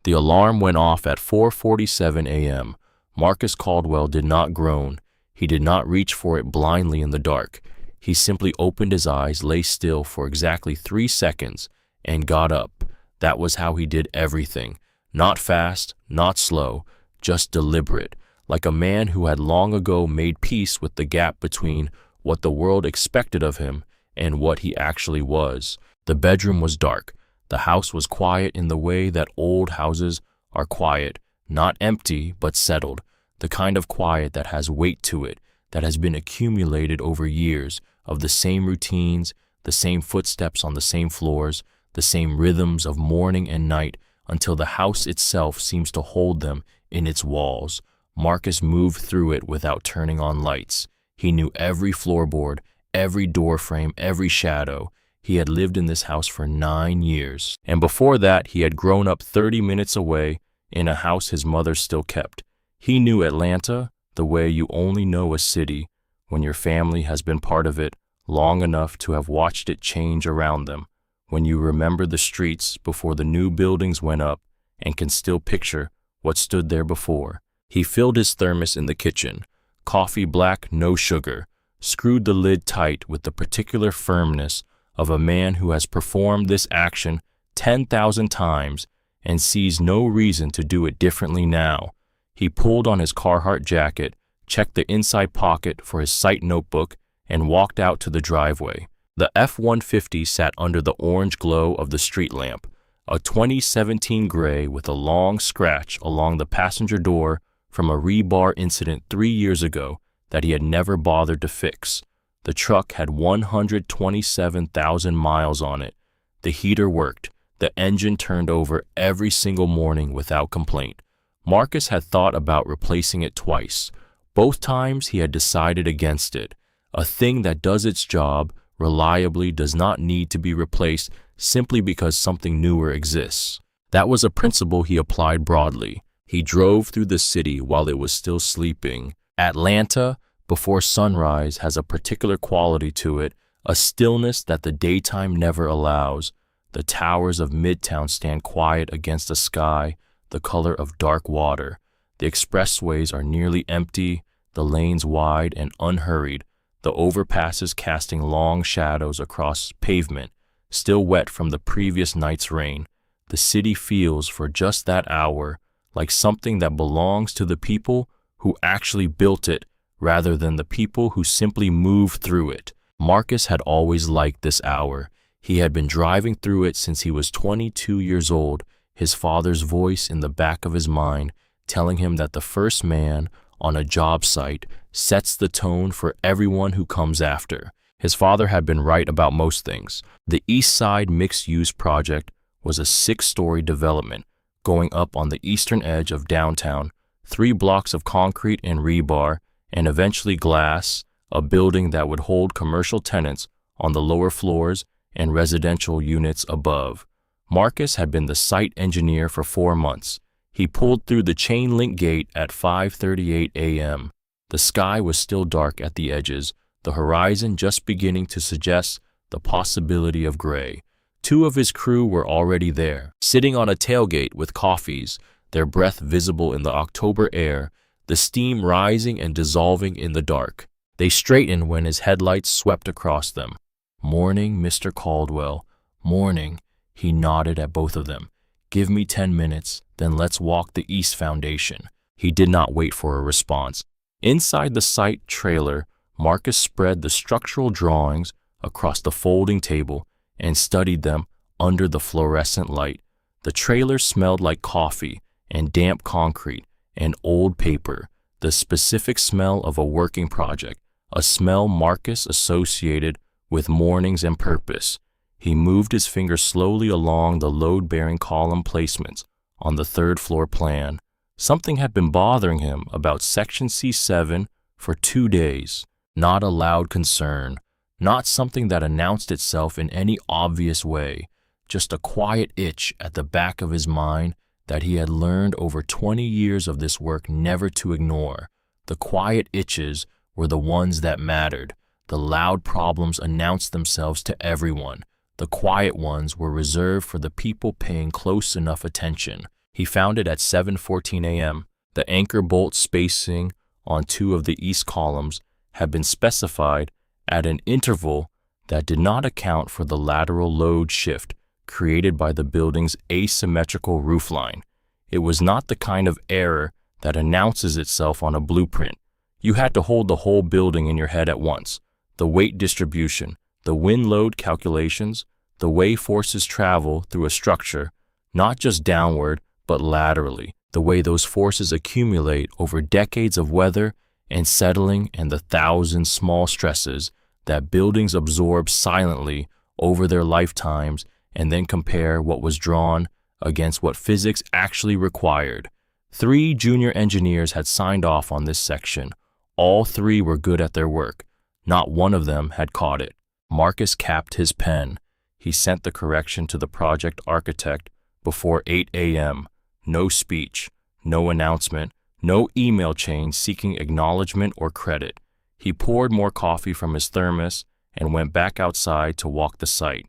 The alarm went off at 4:47 a.m. Marcus Caldwell did not groan. He did not reach for it blindly in the dark. He simply opened his eyes, lay still for exactly 3 seconds, and got up. That was how he did everything. Not fast, not slow, just deliberate, like a man who had long ago made peace with the gap between what the world expected of him and what he actually was. The bedroom was dark. The house was quiet in the way that old houses are quiet, not empty, but settled. The kind of quiet that has weight to it, that has been accumulated over years of the same routines, the same footsteps on the same floors, the same rhythms of morning and night, until the house itself seems to hold them in its walls. Marcus moved through it without turning on lights. He knew every floorboard, every doorframe, every shadow. He had lived in this house for 9 years, and before that he had grown up 30 minutes away in a house his mother still kept. He knew Atlanta the way you only know a city when your family has been part of it long enough to have watched it change around them, when you remember the streets before the new buildings went up and can still picture what stood there before. He filled his thermos in the kitchen, coffee black, no sugar, screwed the lid tight with the particular firmness of a man who has performed this action 10,000 times and sees no reason to do it differently now. He pulled on his Carhartt jacket, checked the inside pocket for his sight notebook, and walked out to the driveway. The F-150 sat under the orange glow of the street lamp, a 2017 gray with a long scratch along the passenger door from a rebar incident 3 years ago that he had never bothered to fix. The truck had 127,000 miles on it. The heater worked. The engine turned over every single morning without complaint. Marcus had thought about replacing it twice. Both times he had decided against it. A thing that does its job reliably does not need to be replaced simply because something newer exists. That was a principle he applied broadly. He drove through the city while it was still sleeping. Atlanta, before sunrise, has a particular quality to it, a stillness that the daytime never allows. The towers of Midtown stand quiet against a sky the color of dark water. The expressways are nearly empty, the lanes wide and unhurried, the overpasses casting long shadows across pavement, still wet from the previous night's rain. The city feels, for just that hour, like something that belongs to the people who actually built it rather than the people who simply moved through it. Marcus had always liked this hour. He had been driving through it since he was 22 years old, his father's voice in the back of his mind telling him that the first man on a job site sets the tone for everyone who comes after. His father had been right about most things. The East Side Mixed-Use Project was a 6-story development going up on the eastern edge of downtown, 3 blocks of concrete and rebar, and eventually glass, a building that would hold commercial tenants on the lower floors and residential units above. Marcus had been the site engineer for 4 months. He pulled through the chain link gate at 5:38 a.m. The sky was still dark at the edges, the horizon just beginning to suggest the possibility of gray. 2 of his crew were already there, sitting on a tailgate with coffees, their breath visible in the October air, the steam rising and dissolving in the dark. They straightened when his headlights swept across them. "Morning, Mr. Caldwell. Morning." He nodded at both of them. "Give me 10 minutes, then let's walk the East Foundation." He did not wait for a response. Inside the site trailer, Marcus spread the structural drawings across the folding table and studied them under the fluorescent light. The trailer smelled like coffee and damp concrete and old paper, the specific smell of a working project, a smell Marcus associated with mornings and purpose. He moved his finger slowly along the load-bearing column placements on the 3rd floor plan. Something had been bothering him about Section C7 for 2 days. Not a loud concern, not something that announced itself in any obvious way, just a quiet itch at the back of his mind that he had learned over 20 years of this work never to ignore. The quiet itches were the ones that mattered. The loud problems announced themselves to everyone. The quiet ones were reserved for the people paying close enough attention. He found it at 7:14 a.m. The anchor bolt spacing on two of the east columns had been specified at an interval that did not account for the lateral load shift created by the building's asymmetrical roofline. It was not the kind of error that announces itself on a blueprint. You had to hold the whole building in your head at once. The weight distribution, the wind load calculations, the way forces travel through a structure, not just downward, but laterally, the way those forces accumulate over decades of weather and settling and the thousand small stresses that buildings absorb silently over their lifetimes and then compare what was drawn against what physics actually required. 3 junior engineers had signed off on this section. All 3 were good at their work. Not one of them had caught it. Marcus capped his pen. He sent the correction to the project architect before 8 a.m. No speech, no announcement, no email chain seeking acknowledgement or credit. He poured more coffee from his thermos and went back outside to walk the site.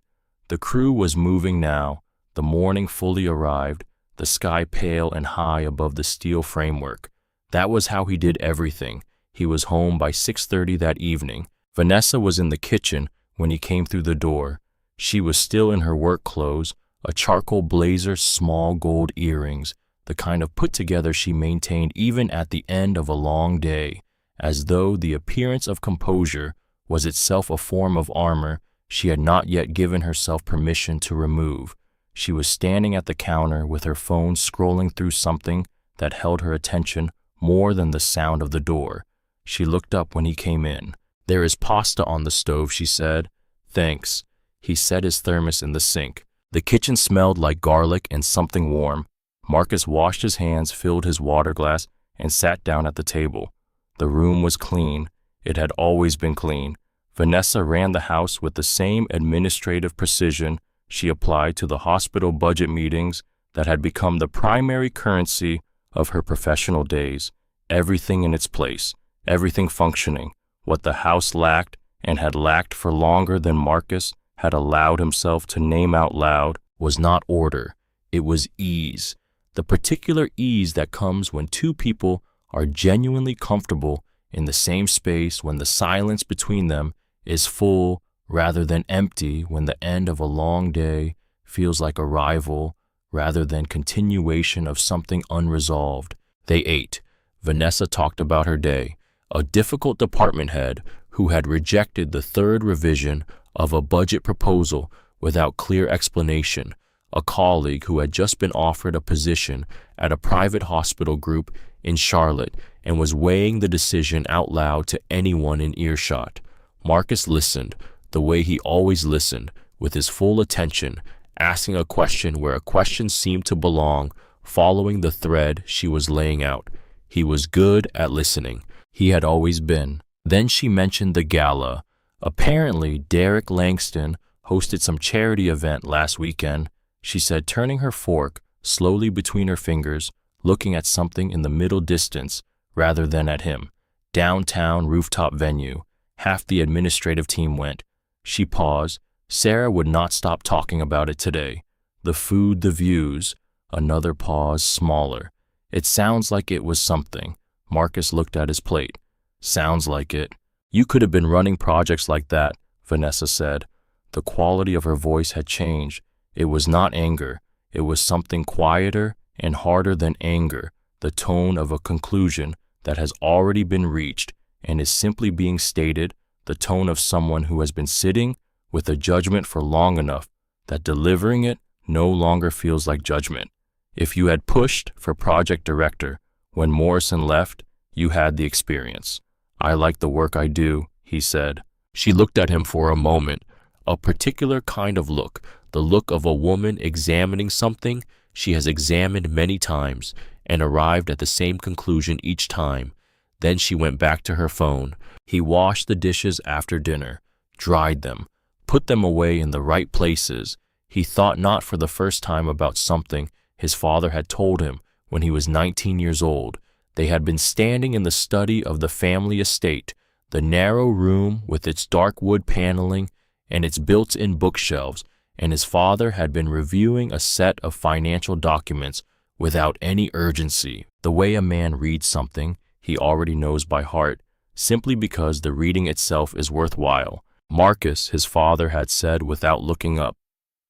The crew was moving now. The morning fully arrived, the sky pale and high above the steel framework. That was how he did everything. He was home by 6:30 that evening. Vanessa was in the kitchen when he came through the door. She was still in her work clothes, a charcoal blazer, small gold earrings, the kind of put-together she maintained even at the end of a long day, as though the appearance of composure was itself a form of armor she had not yet given herself permission to remove. She was standing at the counter with her phone scrolling through something that held her attention more than the sound of the door. She looked up when he came in. "There is pasta on the stove," she said. "Thanks." He set his thermos in the sink. The kitchen smelled like garlic and something warm. Marcus washed his hands, filled his water glass, and sat down at the table. The room was clean. It had always been clean. Vanessa ran the house with the same administrative precision she applied to the hospital budget meetings that had become the primary currency of her professional days. Everything in its place, everything functioning. What the house lacked, and had lacked for longer than Marcus had allowed himself to name out loud, was not order. It was ease. The particular ease that comes when two people are genuinely comfortable in the same space, when the silence between them is full rather than empty, when the end of a long day feels like arrival rather than continuation of something unresolved. They ate. Vanessa talked about her day. A difficult department head who had rejected the 3rd revision of a budget proposal without clear explanation. A colleague who had just been offered a position at a private hospital group in Charlotte and was weighing the decision out loud to anyone in earshot. Marcus listened, the way he always listened, with his full attention, asking a question where a question seemed to belong, following the thread she was laying out. He was good at listening. He had always been. Then she mentioned the gala. Apparently, Derek Langston hosted some charity event last weekend, she said, turning her fork slowly between her fingers, looking at something in the middle distance rather than at him. Downtown rooftop venue. Half the administrative team went. She paused. Sarah would not stop talking about it today. The food, the views. Another pause, smaller. It sounds like it was something. Marcus looked at his plate. Sounds like it. You could have been running projects like that, Vanessa said. The quality of her voice had changed. It was not anger. It was something quieter and harder than anger, the tone of a conclusion that has already been reached and is simply being stated, the tone of someone who has been sitting with a judgment for long enough that delivering it no longer feels like judgment. If you had pushed for project director when Morrison left, you had the experience. "I like the work I do," he said. She looked at him for a moment, a particular kind of look, the look of a woman examining something she has examined many times and arrived at the same conclusion each time. Then she went back to her phone. He washed the dishes after dinner, dried them, put them away in the right places. He thought not for the first time about something his father had told him when he was 19 years old. They had been standing in the study of the family estate, the narrow room with its dark wood paneling and its built-in bookshelves, and his father had been reviewing a set of financial documents without any urgency, the way a man reads something he already knows by heart, simply because the reading itself is worthwhile. Marcus, his father, had said without looking up,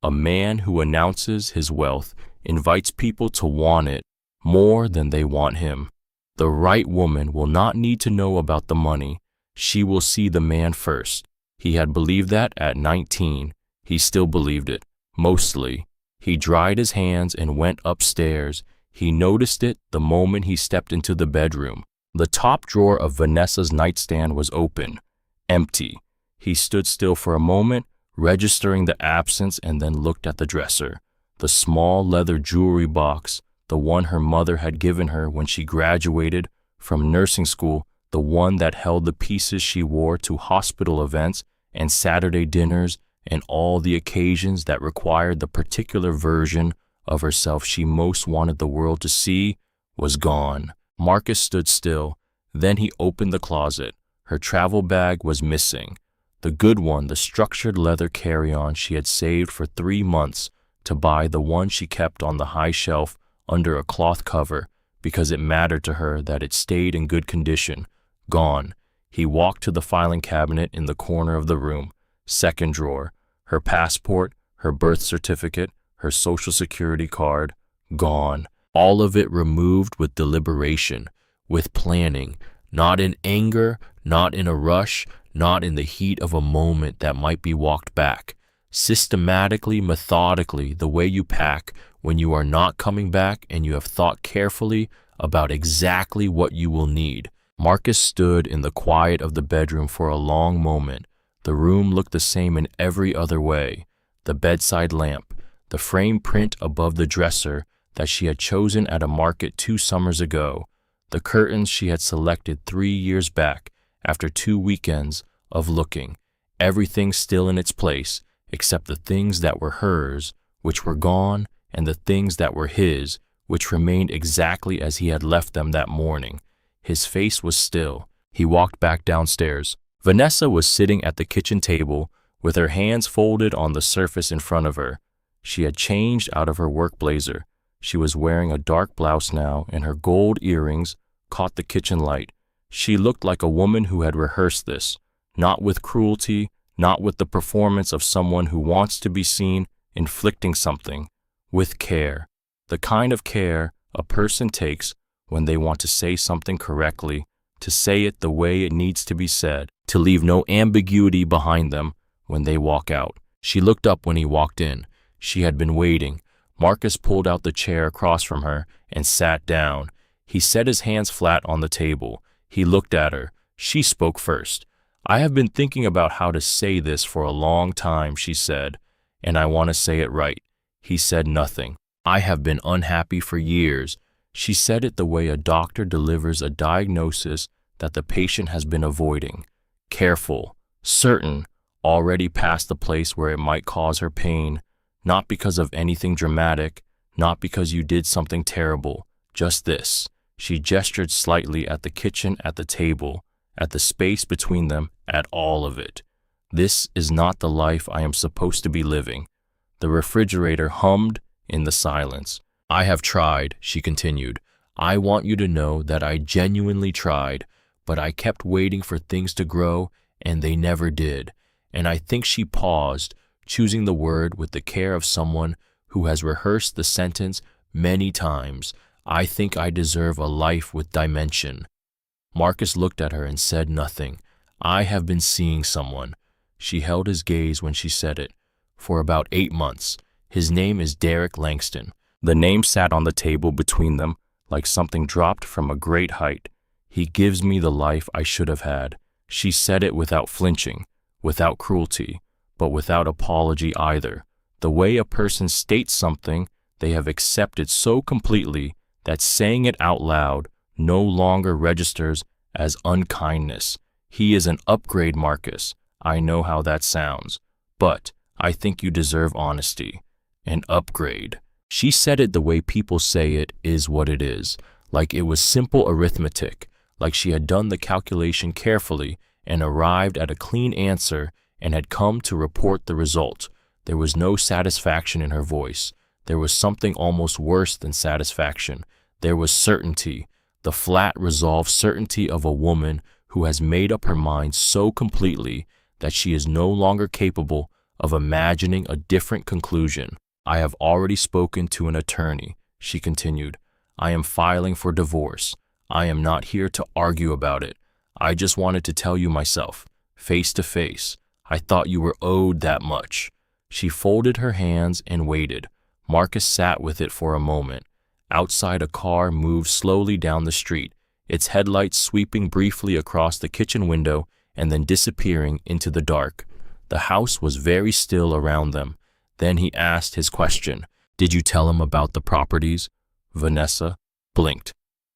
"A man who announces his wealth invites people to want it more than they want him." The right woman will not need to know about the money. She will see the man first. He had believed that at 19. He still believed it, mostly. He dried his hands and went upstairs. He noticed it the moment he stepped into the bedroom. The top drawer of Vanessa's nightstand was open, empty. He stood still for a moment, registering the absence, and then looked at the dresser. The small leather jewelry box, the one her mother had given her when she graduated from nursing school, the one that held the pieces she wore to hospital events and Saturday dinners and all the occasions that required the particular version of herself she most wanted the world to see, was gone. Marcus stood still. Then he opened the closet. Her travel bag was missing. The good one, the structured leather carry-on she had saved for 3 months to buy the one she kept on the high shelf under a cloth cover because it mattered to her that it stayed in good condition. Gone. He walked to the filing cabinet in the corner of the room. Second drawer. Her passport, her birth certificate, her social security card. Gone. All of it removed with deliberation, with planning, not in anger, not in a rush, not in the heat of a moment that might be walked back. Systematically, methodically, the way you pack when you are not coming back and you have thought carefully about exactly what you will need. Marcus stood in the quiet of the bedroom for a long moment. The room looked the same in every other way. The bedside lamp, the frame print above the dresser that she had chosen at a market 2 summers ago, the curtains she had selected 3 years back after 2 weekends of looking, everything still in its place except the things that were hers, which were gone, and the things that were his, which remained exactly as he had left them that morning. His face was still. He walked back downstairs. Vanessa was sitting at the kitchen table with her hands folded on the surface in front of her. She had changed out of her work blazer. She was wearing a dark blouse now, and her gold earrings caught the kitchen light. She looked like a woman who had rehearsed this, not with cruelty, not with the performance of someone who wants to be seen inflicting something, with care, the kind of care a person takes when they want to say something correctly, to say it the way it needs to be said, to leave no ambiguity behind them when they walk out. She looked up when he walked in. She had been waiting. Marcus pulled out the chair across from her and sat down. He set his hands flat on the table. He looked at her. She spoke first. "I have been thinking about how to say this for a long time," she said, "and I want to say it right." He said nothing. "I have been unhappy for years." She said it the way a doctor delivers a diagnosis that the patient has been avoiding. Careful, certain, already past the place where it might cause her pain, not because of anything dramatic, not because you did something terrible, just this. She gestured slightly at the kitchen, at the table, at the space between them, at all of it. "This is not the life I am supposed to be living." The refrigerator hummed in the silence. "I have tried," she continued. "I want you to know that I genuinely tried, but I kept waiting for things to grow, and they never did." And I think she paused, choosing the word with the care of someone who has rehearsed the sentence many times. "I think I deserve a life with dimension." Marcus looked at her and said nothing. "I have been seeing someone." She held his gaze when she said it. "For about 8 months. His name is Derek Langston." The name sat on the table between them like something dropped from a great height. "He gives me the life I should have had." She said it without flinching, without cruelty, but without apology either. The way a person states something they have accepted so completely that saying it out loud no longer registers as unkindness. "He is an upgrade, Marcus. I know how that sounds, but I think you deserve honesty." An upgrade. She said it the way people say it is what it is, like it was simple arithmetic, like she had done the calculation carefully and arrived at a clean answer and had come to report the result. There was no satisfaction in her voice. there was something almost worse than satisfaction. There was certainty, the flat, resolved certainty of a woman who has made up her mind so completely that she is no longer capable of imagining a different conclusion. I have already spoken to an attorney, she continued. I am filing for divorce. I am not here to argue about it. I just wanted to tell you myself, face to face. I thought you were owed that much. She folded her hands and waited. Marcus sat with it for a moment. Outside, a car moved slowly down the street, its headlights sweeping briefly across the kitchen window and then disappearing into the dark. The house was very still around them. Then he asked his question. Did you tell him about the properties? Vanessa blinked.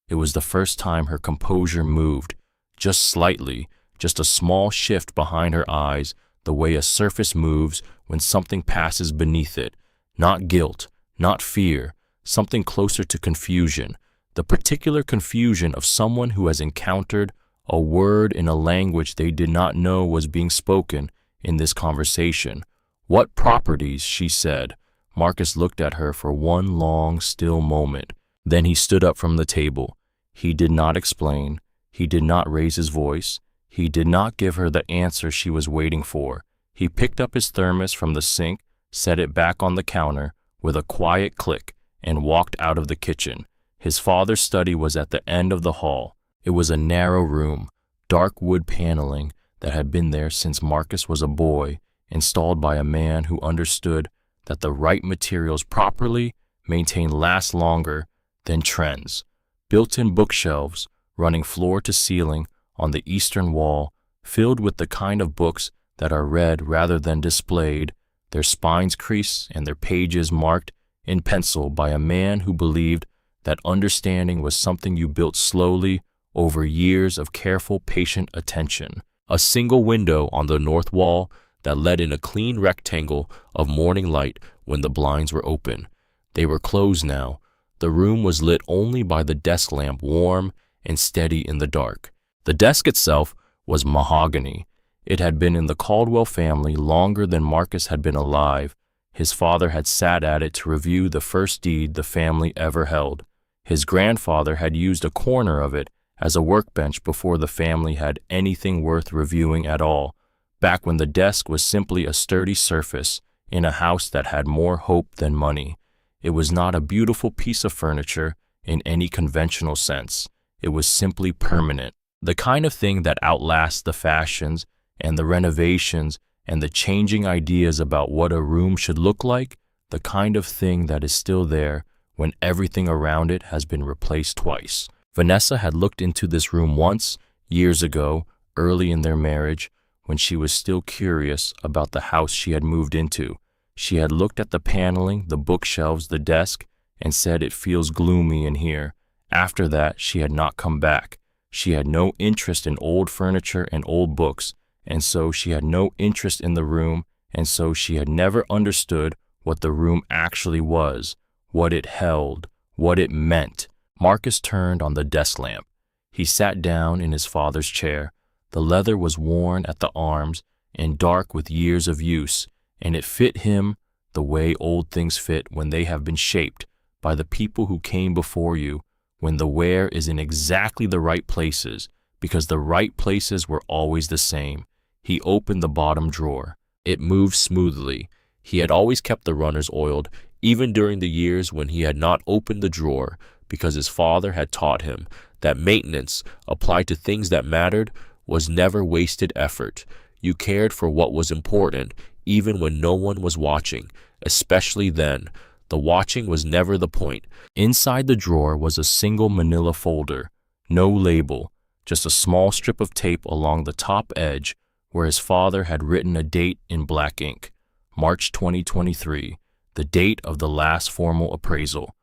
It was the first time her composure moved, just slightly, just a small shift behind her eyes, the way a surface moves when something passes beneath it. Not guilt, not fear, something closer to confusion, the particular confusion of someone who has encountered a word in a language they did not know was being spoken in this conversation. What properties, she said. Marcus looked at her for one long, still moment. Then he stood up from the table. He did not explain. He did not raise his voice. He did not give her the answer she was waiting for. He picked up his thermos from the sink, set it back on the counter with a quiet click, and walked out of the kitchen. His father's study was at the end of the hall. It was a narrow room, dark wood paneling that had been there since Marcus was a boy, installed by a man who understood that the right materials properly maintained last longer than trends. Built-in bookshelves running floor to ceiling on the eastern wall, filled with the kind of books that are read rather than displayed, their spines creased and their pages marked in pencil by a man who believed that understanding was something you built slowly over years of careful, patient attention. A single window on the north wall that let in a clean rectangle of morning light when the blinds were open. They were closed now. The room was lit only by the desk lamp, warm and steady in the dark. The desk itself was mahogany. It had been in the Caldwell family longer than Marcus had been alive. His father had sat at it to review the first deed the family ever held. His grandfather had used a corner of it as a workbench before the family had anything worth reviewing at all, back when the desk was simply a sturdy surface in a house that had more hope than money. It was not a beautiful piece of furniture in any conventional sense. It was simply permanent, the kind of thing that outlasts the fashions and the renovations and the changing ideas about what a room should look like, the kind of thing that is still there when everything around it has been replaced twice. Vanessa had looked into this room once, years ago, early in their marriage, when she was still curious about the house she had moved into. She had looked at the paneling, the bookshelves, the desk, and said, "It feels gloomy in here." After that, she had not come back. She had no interest in old furniture and old books, and so she had no interest in the room, and so she had never understood what the room actually was, what it held, what it meant. Marcus turned on the desk lamp. He sat down in his father's chair. The leather was worn at the arms and dark with years of use, and it fit him the way old things fit when they have been shaped by the people who came before you, when the wear is in exactly the right places, because the right places were always the same. He opened the bottom drawer. It moved smoothly. He had always kept the runners oiled, even during the years when he had not opened the drawer, because his father had taught him that maintenance, applied to things that mattered, was never wasted effort. You cared for what was important, even when no one was watching, especially then. The watching was never the point. Inside the drawer was a single manila folder, no label, just a small strip of tape along the top edge where his father had written a date in black ink, March 2023, the date of the last formal appraisal.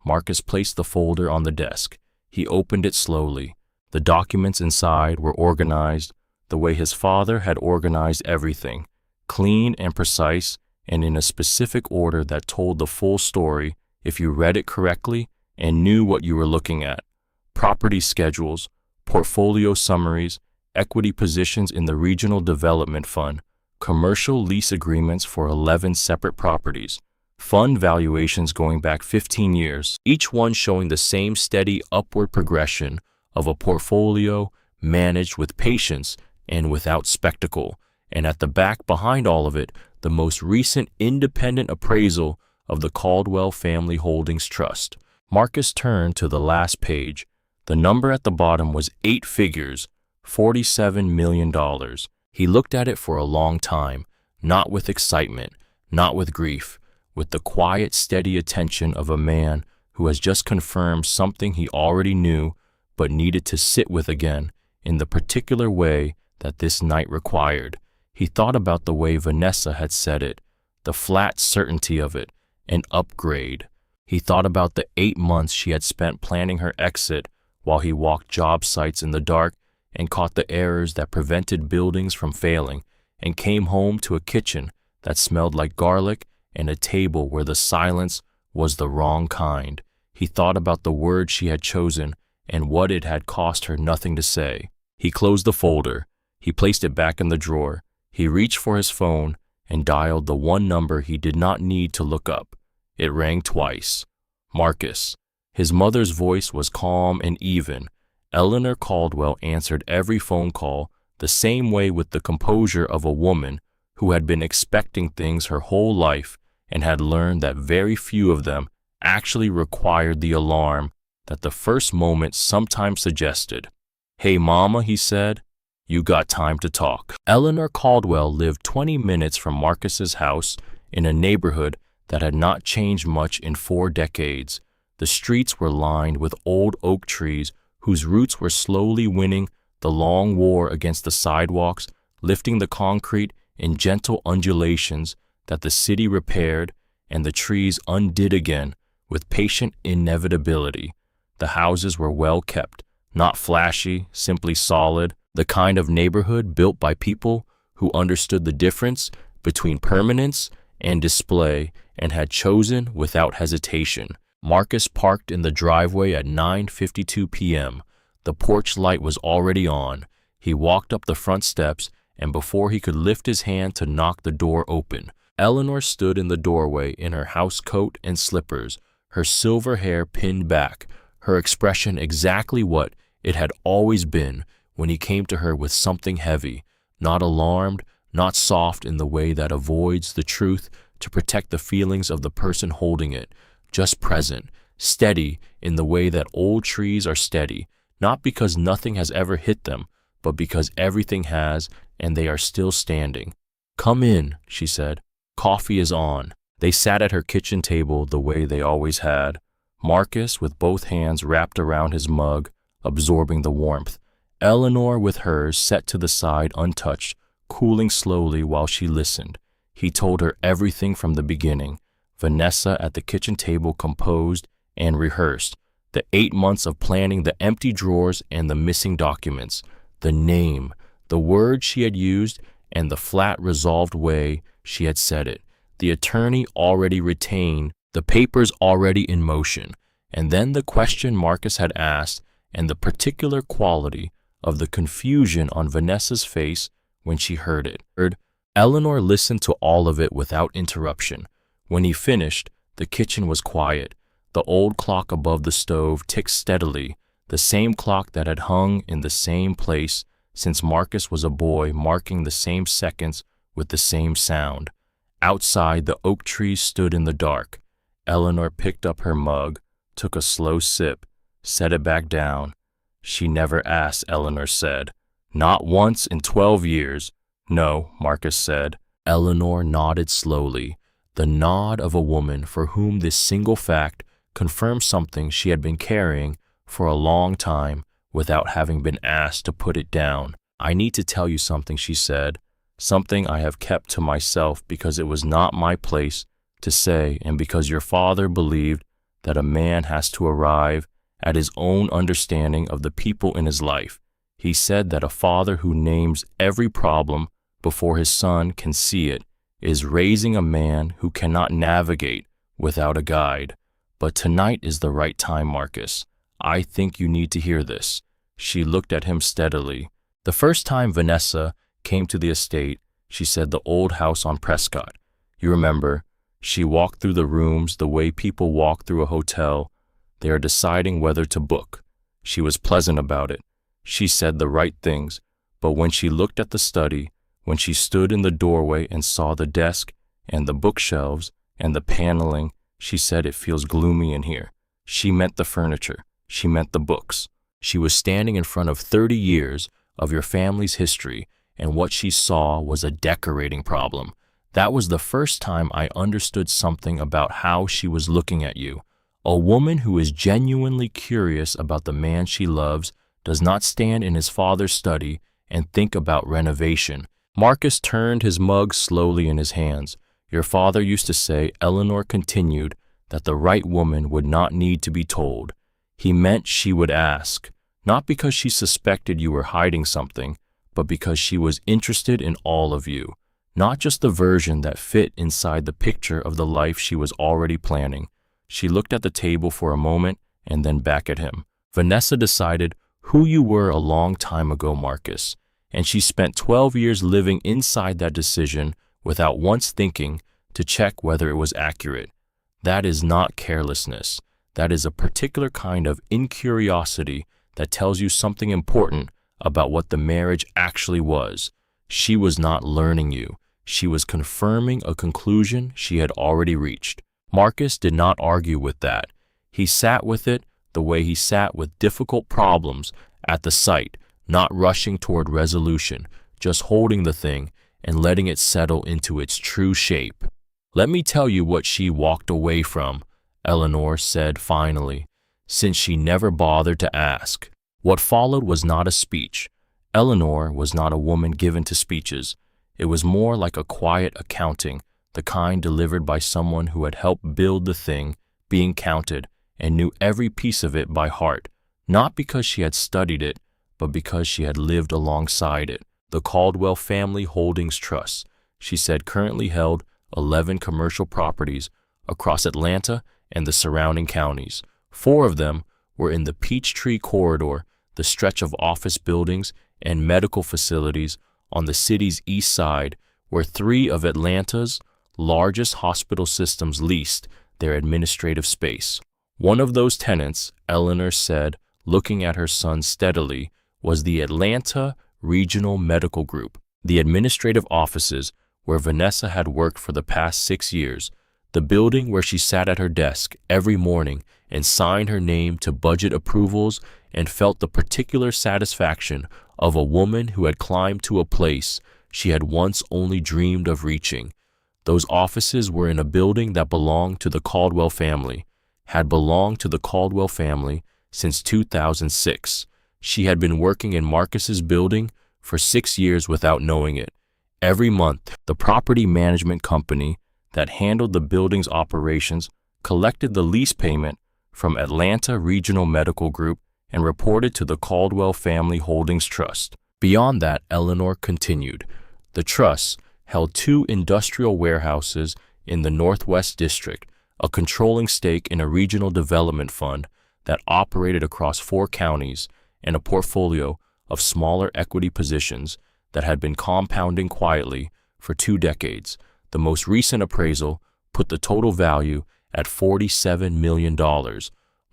Marcus placed the folder on the desk. He opened it slowly. The documents inside were organized the way his father had organized everything, clean and precise, and in a specific order that told the full story if you read it correctly and knew what you were looking at. Property schedules, portfolio summaries, equity positions in the Regional Development Fund, commercial lease agreements for 11 separate properties, fund valuations going back 15 years, each one showing the same steady upward progression of a portfolio managed with patience and without spectacle. And at the back behind all of it, the most recent independent appraisal of the Caldwell Family Holdings Trust. Marcus turned to the last page. The number at the bottom was 8 figures, $47 million. He looked at it for a long time, not with excitement, not with grief, with the quiet, steady attention of a man who has just confirmed something he already knew but needed to sit with again in the particular way that this night required. He thought about the way Vanessa had said it, the flat certainty of it, an upgrade. He thought about the 8 months she had spent planning her exit while he walked job sites in the dark and caught the errors that prevented buildings from failing, and came home to a kitchen that smelled like garlic and a table where the silence was the wrong kind. He thought about the words she had chosen and what it had cost her nothing to say. He closed the folder. He placed it back in the drawer. He reached for his phone and dialed the one number he did not need to look up. It rang twice. Marcus. His mother's voice was calm and even. Eleanor Caldwell answered every phone call the same way, with the composure of a woman who had been expecting things her whole life and had learned that very few of them actually required the alarm that the first moment sometimes suggested. "Hey, Mama," he said. "You got time to talk." Eleanor Caldwell lived 20 minutes from Marcus's house in a neighborhood that had not changed much in 4 decades. The streets were lined with old oak trees whose roots were slowly winning the long war against the sidewalks, lifting the concrete in gentle undulations that the city repaired and the trees undid again with patient inevitability. The houses were well kept, not flashy, simply solid, the kind of neighborhood built by people who understood the difference between permanence and display and had chosen without hesitation. Marcus parked in the driveway at 9:52 p.m. The porch light was already on. He walked up the front steps, and before he could lift his hand to knock the door open, Eleanor stood in the doorway in her house coat and slippers, her silver hair pinned back, her expression exactly what it had always been when he came to her with something heavy, not alarmed, not soft in the way that avoids the truth to protect the feelings of the person holding it, just present, steady in the way that old trees are steady, not because nothing has ever hit them, but because everything has, and they are still standing. "Come in," she said. "Coffee is on." They sat at her kitchen table the way they always had. Marcus with both hands wrapped around his mug, absorbing the warmth. Eleanor with hers set to the side untouched, cooling slowly while she listened. He told her everything from the beginning. Vanessa at the kitchen table composed and rehearsed. The 8 months of planning the empty drawers and the missing documents. The name, the words she had used, and the flat, resolved way she had said it. The attorney already retained, the papers already in motion. And then the question Marcus had asked, and the particular quality of the confusion on Vanessa's face when she heard it. Eleanor listened to all of it without interruption. When he finished, the kitchen was quiet. The old clock above the stove ticked steadily, the same clock that had hung in the same place since Marcus was a boy, marking the same seconds with the same sound. Outside, the oak trees stood in the dark. Eleanor picked up her mug, took a slow sip, set it back down. She never asked, Eleanor said. Not once in 12 years. No, Marcus said. Eleanor nodded slowly, the nod of a woman for whom this single fact confirmed something she had been carrying for a long time without having been asked to put it down. I need to tell you something, she said, something I have kept to myself because it was not my place to say and because your father believed that a man has to arrive at his own understanding of the people in his life. He said that a father who names every problem before his son can see it is raising a man who cannot navigate without a guide. But tonight is the right time, Marcus. I think you need to hear this. She looked at him steadily. The first time Vanessa came to the estate, she said the old house on Prescott. You remember, She walked through the rooms the way people walk through a hotel. They are deciding whether to book. She was pleasant about it. She said the right things, but when she looked at the study, when she stood in the doorway and saw the desk and the bookshelves and the paneling, she said it feels gloomy in here. She meant the furniture. She meant the books. She was standing in front of 30 years of your family's history, and what she saw was a decorating problem. That was the first time I understood something about how she was looking at you. A woman who is genuinely curious about the man she loves does not stand in his father's study and think about renovation. Marcus turned his mug slowly in his hands. Your father used to say, Eleanor continued, that the right woman would not need to be told. He meant she would ask, not because she suspected you were hiding something, but because she was interested in all of you, not just the version that fit inside the picture of the life she was already planning. She looked at the table for a moment and then back at him. Vanessa decided who you were a long time ago, Marcus, and she spent 12 years living inside that decision without once thinking to check whether it was accurate. That is not carelessness. That is a particular kind of incuriosity that tells you something important about what the marriage actually was. She was not learning you. She was confirming a conclusion she had already reached. Marcus did not argue with that. He sat with it the way he sat with difficult problems at the site, not rushing toward resolution, just holding the thing and letting it settle into its true shape. Let me tell you what she walked away from, Eleanor said finally, since she never bothered to ask. What followed was not a speech. Eleanor was not a woman given to speeches. It was more like a quiet accounting, the kind delivered by someone who had helped build the thing being counted and knew every piece of it by heart, not because she had studied it, but because she had lived alongside it. The Caldwell Family Holdings Trust, she said, currently held 11 commercial properties across Atlanta and the surrounding counties. 4 of them were in the Peachtree Corridor, the stretch of office buildings and medical facilities on the city's east side, where 3 of Atlanta's largest hospital systems leased their administrative space. One of those tenants, Eleanor said, looking at her son steadily, was the Atlanta Regional Medical Group, the administrative offices where Vanessa had worked for the past 6 years, the building where she sat at her desk every morning and signed her name to budget approvals and felt the particular satisfaction of a woman who had climbed to a place she had once only dreamed of reaching. Those offices were in a building that belonged to the Caldwell family, had belonged to the Caldwell family since 2006. She had been working in Marcus's building for 6 years without knowing it. Every month, the property management company that handled the building's operations collected the lease payment from Atlanta Regional Medical Group and reported to the Caldwell Family Holdings Trust. Beyond that, Eleanor continued, the trust held 2 industrial warehouses in the Northwest District, a controlling stake in a regional development fund that operated across 4 counties, and a portfolio of smaller equity positions that had been compounding quietly for 2 decades. The most recent appraisal put the total value at $47 million.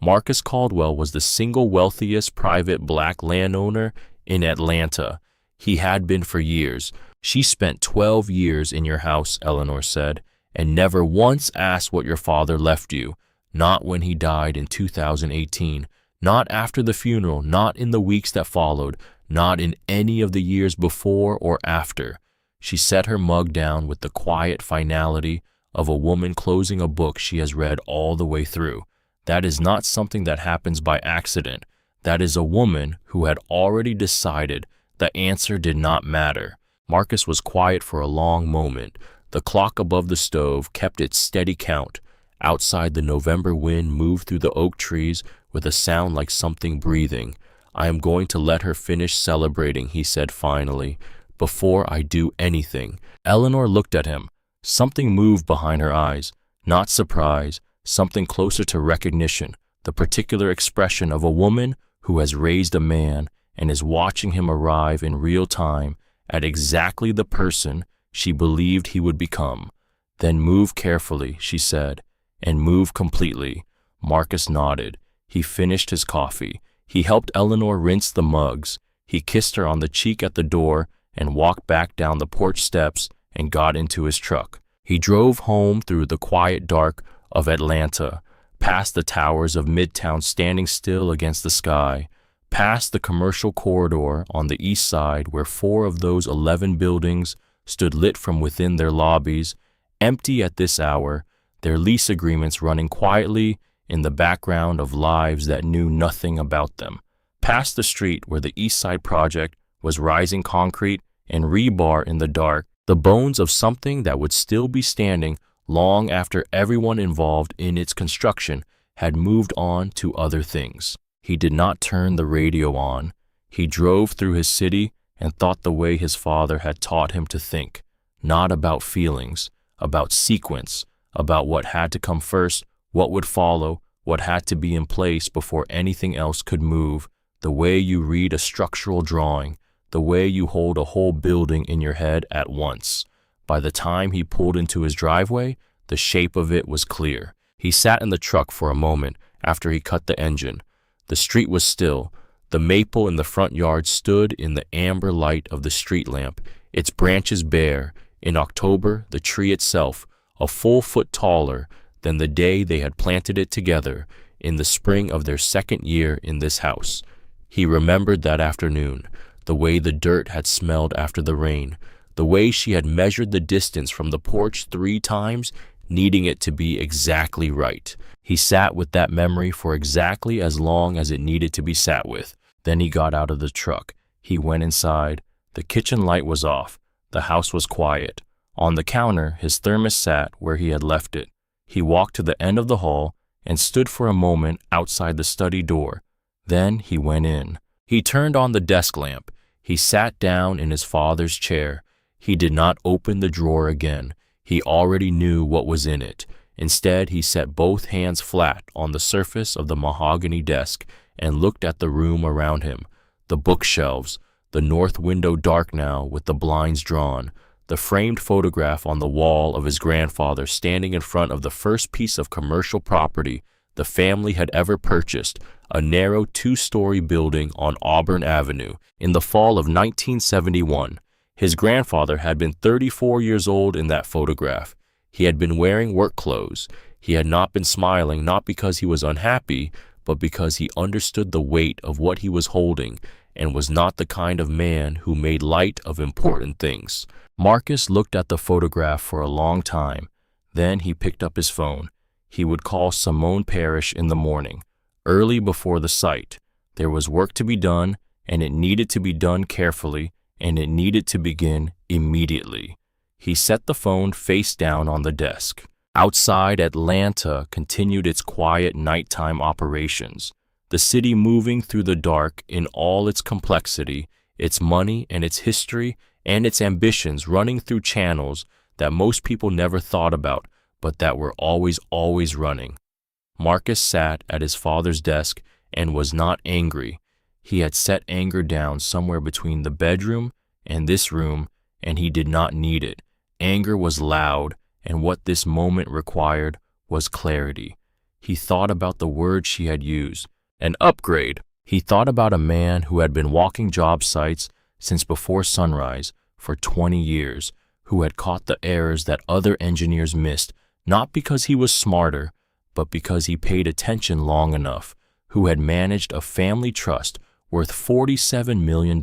Marcus Caldwell was the single wealthiest private black landowner in Atlanta. He had been for years. She spent 12 years in your house, Eleanor said, and never once asked what your father left you. Not when he died in 2018, not after the funeral, not in the weeks that followed, not in any of the years before or after. She set her mug down with the quiet finality of a woman closing a book she has read all the way through. That is not something that happens by accident. That is a woman who had already decided the answer did not matter. Marcus was quiet for a long moment. The clock above the stove kept its steady count. Outside, the November wind moved through the oak trees with a sound like something breathing. I am going to let her finish celebrating, he said finally, before I do anything. Eleanor looked at him. Something moved behind her eyes. Not surprise, something closer to recognition, the particular expression of a woman who has raised a man and is watching him arrive in real time at exactly the person she believed he would become. Then move carefully, she said, and move completely. Marcus nodded. He finished his coffee. He helped Eleanor rinse the mugs. He kissed her on the cheek at the door and walked back down the porch steps and got into his truck. He drove home through the quiet dark of Atlanta, past the towers of Midtown standing still against the sky, past the commercial corridor on the east side where 4 of those 11 buildings stood lit from within their lobbies, empty at this hour, their lease agreements running quietly in the background of lives that knew nothing about them, past the street where the East Side Project was rising concrete and rebar in the dark, the bones of something that would still be standing long after everyone involved in its construction had moved on to other things. He did not turn the radio on. He drove through his city and thought the way his father had taught him to think, not about feelings, about sequence, about what had to come first, what would follow, what had to be in place before anything else could move, the way you read a structural drawing, the way you hold a whole building in your head at once. By the time he pulled into his driveway, the shape of it was clear. He sat in the truck for a moment after he cut the engine. The street was still. The maple in the front yard stood in the amber light of the street lamp, its branches bare. In October, the tree itself, a full foot taller than the day they had planted it together in the spring of their second year in this house. He remembered that afternoon, the way the dirt had smelled after the rain, the way she had measured the distance from the porch 3 times, needing it to be exactly right. He sat with that memory for exactly as long as it needed to be sat with. Then he got out of the truck. He went inside. The kitchen light was off. The house was quiet. On the counter, his thermos sat where he had left it. He walked to the end of the hall and stood for a moment outside the study door. Then he went in. He turned on the desk lamp. He sat down in his father's chair. He did not open the drawer again. He already knew what was in it. Instead, he set both hands flat on the surface of the mahogany desk and looked at the room around him. The bookshelves, the north window dark now with the blinds drawn, the framed photograph on the wall of his grandfather standing in front of the first piece of commercial property the family had ever purchased, a narrow 2-story building on Auburn Avenue, in the fall of 1971. His grandfather had been 34 years old in that photograph. He had been wearing work clothes. He had not been smiling, not because he was unhappy, but because he understood the weight of what he was holding and was not the kind of man who made light of important things. Marcus looked at the photograph for a long time. Then he picked up his phone. He would call Simone Parrish in the morning, early before the site. There was work to be done, and it needed to be done carefully, and it needed to begin immediately. He set the phone face down on the desk. Outside, Atlanta continued its quiet nighttime operations, the city moving through the dark in all its complexity, its money and its history and its ambitions running through channels that most people never thought about, but that were always running. Marcus sat at his father's desk and was not angry. He had set anger down somewhere between the bedroom and this room, and he did not need it. Anger was loud, and what this moment required was clarity. He thought about the word she had used, an upgrade. He thought about a man who had been walking job sites since before sunrise for 20 years, who had caught the errors that other engineers missed, not because he was smarter, but because he paid attention long enough, who had managed a family trust worth $47 million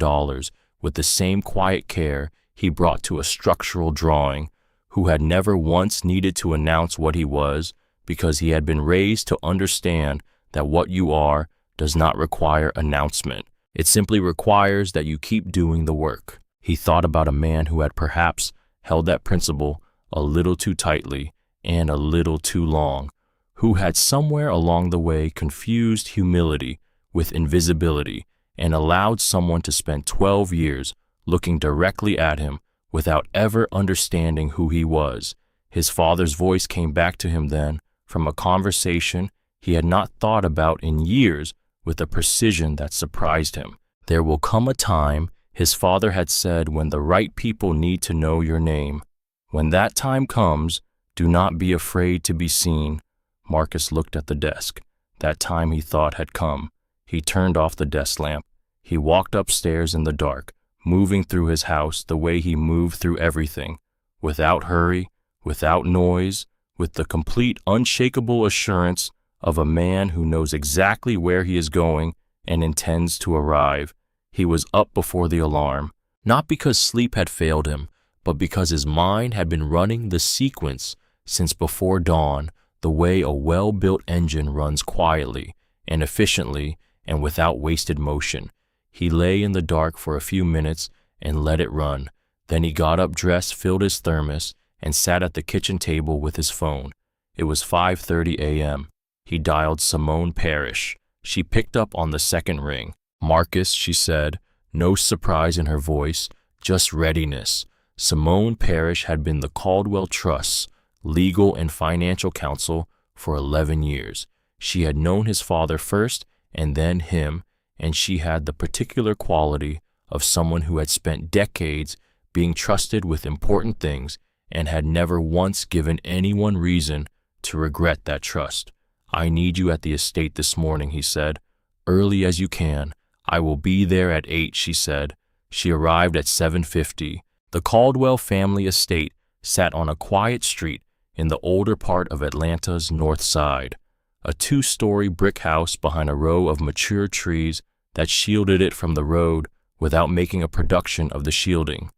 with the same quiet care he brought to a structural drawing, who had never once needed to announce what he was, because he had been raised to understand that what you are does not require announcement. It simply requires that you keep doing the work. He thought about a man who had perhaps held that principle a little too tightly and a little too long, who had somewhere along the way confused humility with invisibility and allowed someone to spend 12 years looking directly at him without ever understanding who he was. His father's voice came back to him then from a conversation he had not thought about in years with a precision that surprised him. There will come a time, his father had said, when the right people need to know your name. When that time comes, Do not be afraid to be seen. Marcus looked at the desk. That time he thought had come. He turned off the desk lamp. He walked upstairs in the dark, moving through his house the way he moved through everything, without hurry, without noise, with the complete unshakable assurance of a man who knows exactly where he is going and intends to arrive. He was up before the alarm, not because sleep had failed him, but because his mind had been running the sequence since before dawn, the way a well-built engine runs quietly and efficiently and without wasted motion. He lay in the dark for a few minutes and let it run. Then he got up, dressed, filled his thermos, and sat at the kitchen table with his phone. It was 5:30 a.m. He dialed Simone Parrish. She picked up on the second ring. "Marcus," she said, no surprise in her voice, just readiness. Simone Parrish had been the Caldwell Trust's legal and financial counsel for 11 years. She had known his father first and then him, and she had the particular quality of someone who had spent decades being trusted with important things and had never once given anyone reason to regret that trust. "I need you at the estate this morning," he said. "Early as you can." "I will be there at 8, she said. She arrived at 7:50. The Caldwell family estate sat on a quiet street in the older part of Atlanta's North Side, a 2-story brick house behind a row of mature trees that shielded it from the road without making a production of the shielding.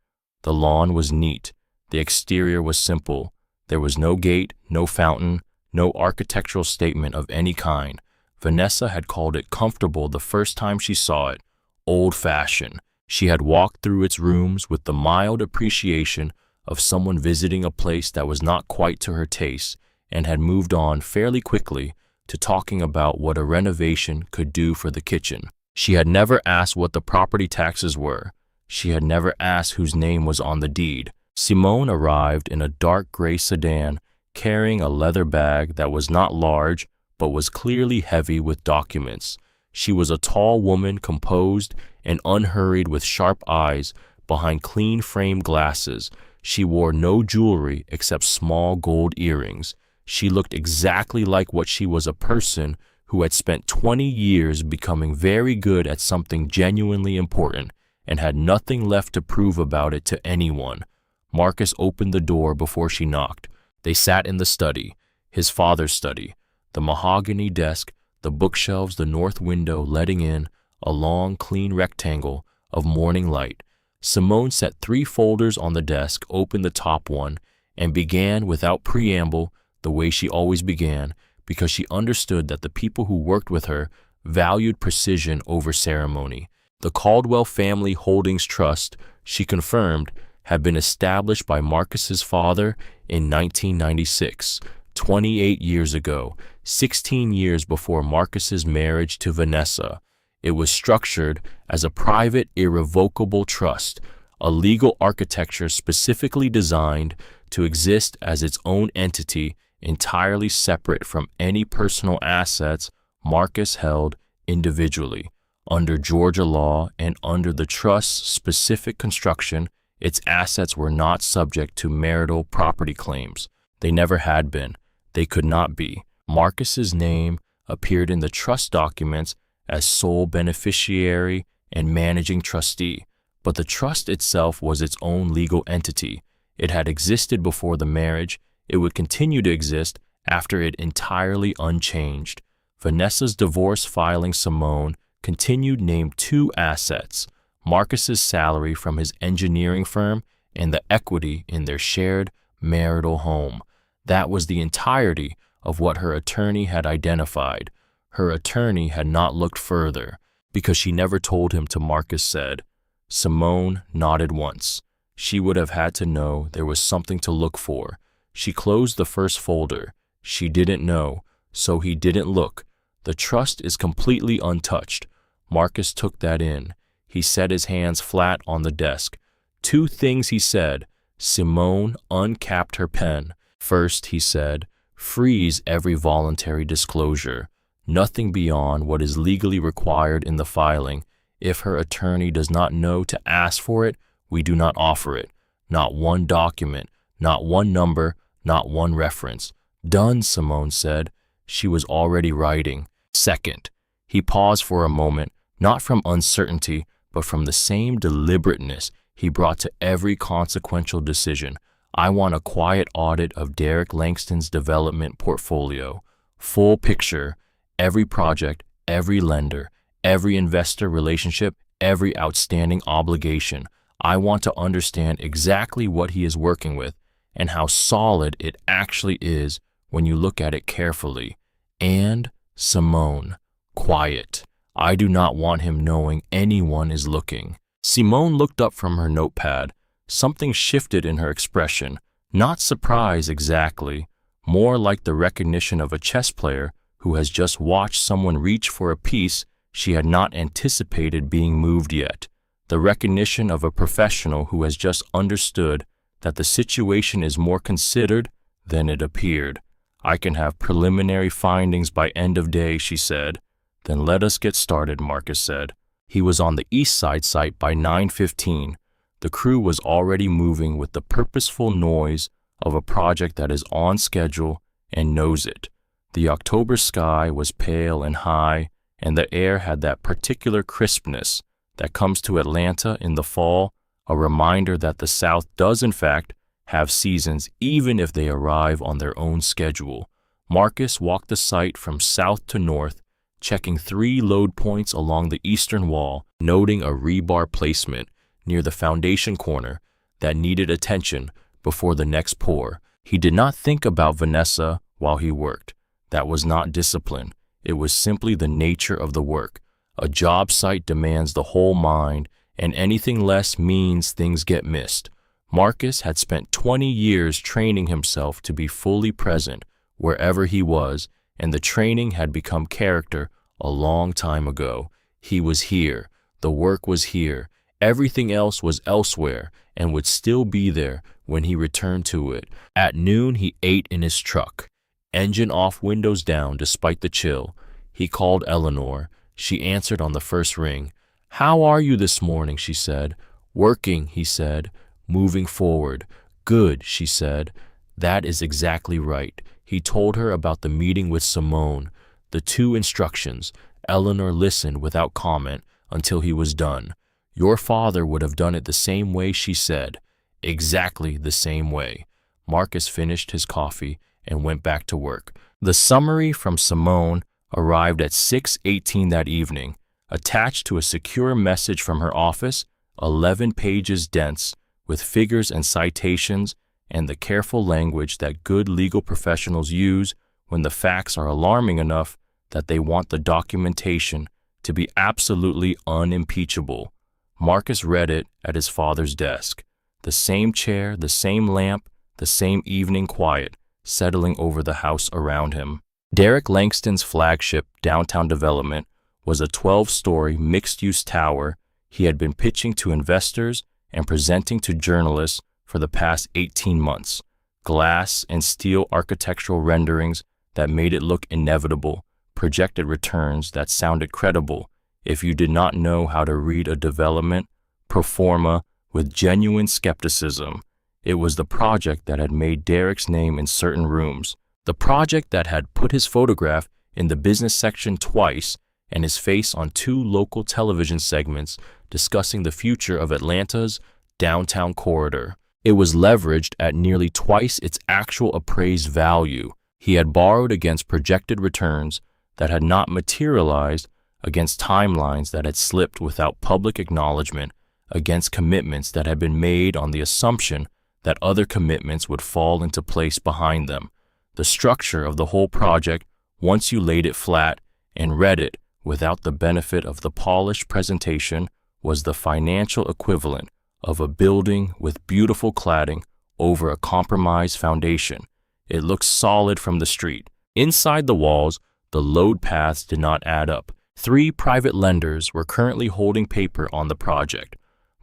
The lawn was neat. The exterior was simple. There was no gate, no fountain, no architectural statement of any kind. Vanessa had called it comfortable the first time she saw it, old-fashioned. She had walked through its rooms with the mild appreciation of someone visiting a place that was not quite to her taste, and had moved on fairly quickly to talking about what a renovation could do for the kitchen. She had never asked what the property taxes were. She had never asked whose name was on the deed. Simone arrived in a dark gray sedan, carrying a leather bag that was not large, but was clearly heavy with documents. She was a tall woman, composed and unhurried, with sharp eyes behind clean framed glasses. She wore no jewelry except small gold earrings. She looked exactly like what she was, a person who had spent 20 years becoming very good at something genuinely important and had nothing left to prove about it to anyone. Marcus opened the door before she knocked. They sat in the study, his father's study, the mahogany desk, the bookshelves, the north window letting in a long, clean rectangle of morning light. Simone set 3 folders on the desk, opened the top one, and began without preamble, the way she always began, because she understood that the people who worked with her valued precision over ceremony. The Caldwell Family Holdings Trust, she confirmed, had been established by Marcus's father in 1996, 28 years ago, 16 years before Marcus's marriage to Vanessa. It was structured as a private, irrevocable trust, a legal architecture specifically designed to exist as its own entity, entirely separate from any personal assets Marcus held individually. Under Georgia law and under the trust's specific construction, its assets were not subject to marital property claims. They never had been. They could not be. Marcus's name appeared in the trust documents as sole beneficiary and managing trustee, but the trust itself was its own legal entity. It had existed before the marriage. It would continue to exist after it, entirely unchanged. Vanessa's divorce filing, Simone continued, named 2 assets: Marcus's salary from his engineering firm and the equity in their shared marital home. That was the entirety of what her attorney had identified. Her attorney had not looked further, because she never told him to, Marcus said. Simone nodded once. She would have had to know there was something to look for. She closed the first folder. She didn't know, so he didn't look. The trust is completely untouched. Marcus took that in. He set his hands flat on the desk. 2 things he said. Simone uncapped her pen. First, he said, freeze every voluntary disclosure. Nothing beyond what is legally required in the filing. If her attorney does not know to ask for it, we do not offer it. Not one document, not one number, not one reference. Done, Simone said. She was already writing. Second, he paused for a moment, not from uncertainty, but from the same deliberateness he brought to every consequential decision. I want a quiet audit of Derek Langston's development portfolio. Full picture, every project, every lender, every investor relationship, every outstanding obligation. I want to understand exactly what he is working with and how solid it actually is when you look at it carefully. And, Simone, quiet. I do not want him knowing anyone is looking. Simone looked up from her notepad. Something shifted in her expression. Not surprise exactly, more like the recognition of a chess player who has just watched someone reach for a piece she had not anticipated being moved yet. The recognition of a professional who has just understood that the situation is more considered than it appeared. I can have preliminary findings by end of day, she said. Then let us get started, Marcus said. He was on the East Side site by 9:15. The crew was already moving with the purposeful noise of a project that is on schedule and knows it. The October sky was pale and high, and the air had that particular crispness that comes to Atlanta in the fall, a reminder that the South does in fact have seasons even if they arrive on their own schedule. Marcus walked the site from south to north, checking 3 load points along the eastern wall, noting a rebar placement near the foundation corner that needed attention before the next pour. He did not think about Vanessa while he worked. That was not discipline. It was simply the nature of the work. A job site demands the whole mind, and anything less means things get missed. Marcus had spent 20 years training himself to be fully present wherever he was, and the training had become character a long time ago. He was here. The work was here. Everything else was elsewhere and would still be there when he returned to it. At noon, he ate in his truck. Engine off, windows down, despite the chill. He called Eleanor. She answered on the first ring. "How are you this morning?" she said. "Working," he said. "Moving forward." "Good," she said. "That is exactly right." He told her about the meeting with Simone, the 2 instructions. Eleanor listened without comment until he was done. "Your father would have done it the same way," she said. "Exactly the same way." Marcus finished his coffee and went back to work. The summary from Simone arrived at 6:18 that evening, attached to a secure message from her office, 11 pages dense, with figures and citations and the careful language that good legal professionals use when the facts are alarming enough that they want the documentation to be absolutely unimpeachable. Marcus read it at his father's desk. The same chair, the same lamp, the same evening quiet settling over the house around him. Derek Langston's flagship downtown development was a 12-story mixed-use tower he had been pitching to investors and presenting to journalists for the past 18 months. Glass and steel architectural renderings that made it look inevitable, projected returns that sounded credible if you did not know how to read a development pro forma with genuine skepticism. It was the project that had made Derek's name in certain rooms, the project that had put his photograph in the business section twice and his face on 2 local television segments discussing the future of Atlanta's downtown corridor. It was leveraged at nearly twice its actual appraised value. He had borrowed against projected returns that had not materialized, against timelines that had slipped without public acknowledgement, against commitments that had been made on the assumption that other commitments would fall into place behind them. The structure of the whole project, once you laid it flat and read it without the benefit of the polished presentation, was the financial equivalent of a building with beautiful cladding over a compromised foundation. It looked solid from the street. Inside the walls, the load paths did not add up. 3 private lenders were currently holding paper on the project.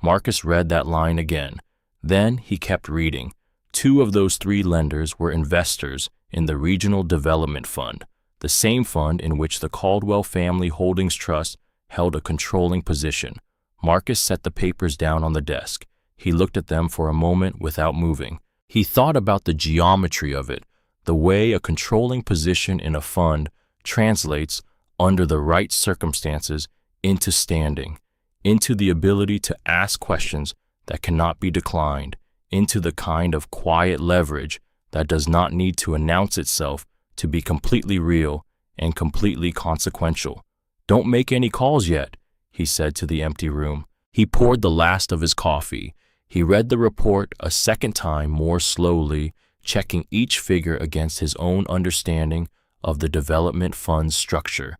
Marcus read that line again. Then he kept reading. 2 of those 3 lenders were investors in the Regional Development Fund, the same fund in which the Caldwell Family Holdings Trust held a controlling position. Marcus set the papers down on the desk. He looked at them for a moment without moving. He thought about the geometry of it, the way a controlling position in a fund translates, under the right circumstances, into standing, into the ability to ask questions that cannot be declined, into the kind of quiet leverage that does not need to announce itself to be completely real and completely consequential. "Don't make any calls yet," he said to the empty room. He poured the last of his coffee. He read the report a second time more slowly, checking each figure against his own understanding of the development fund's structure.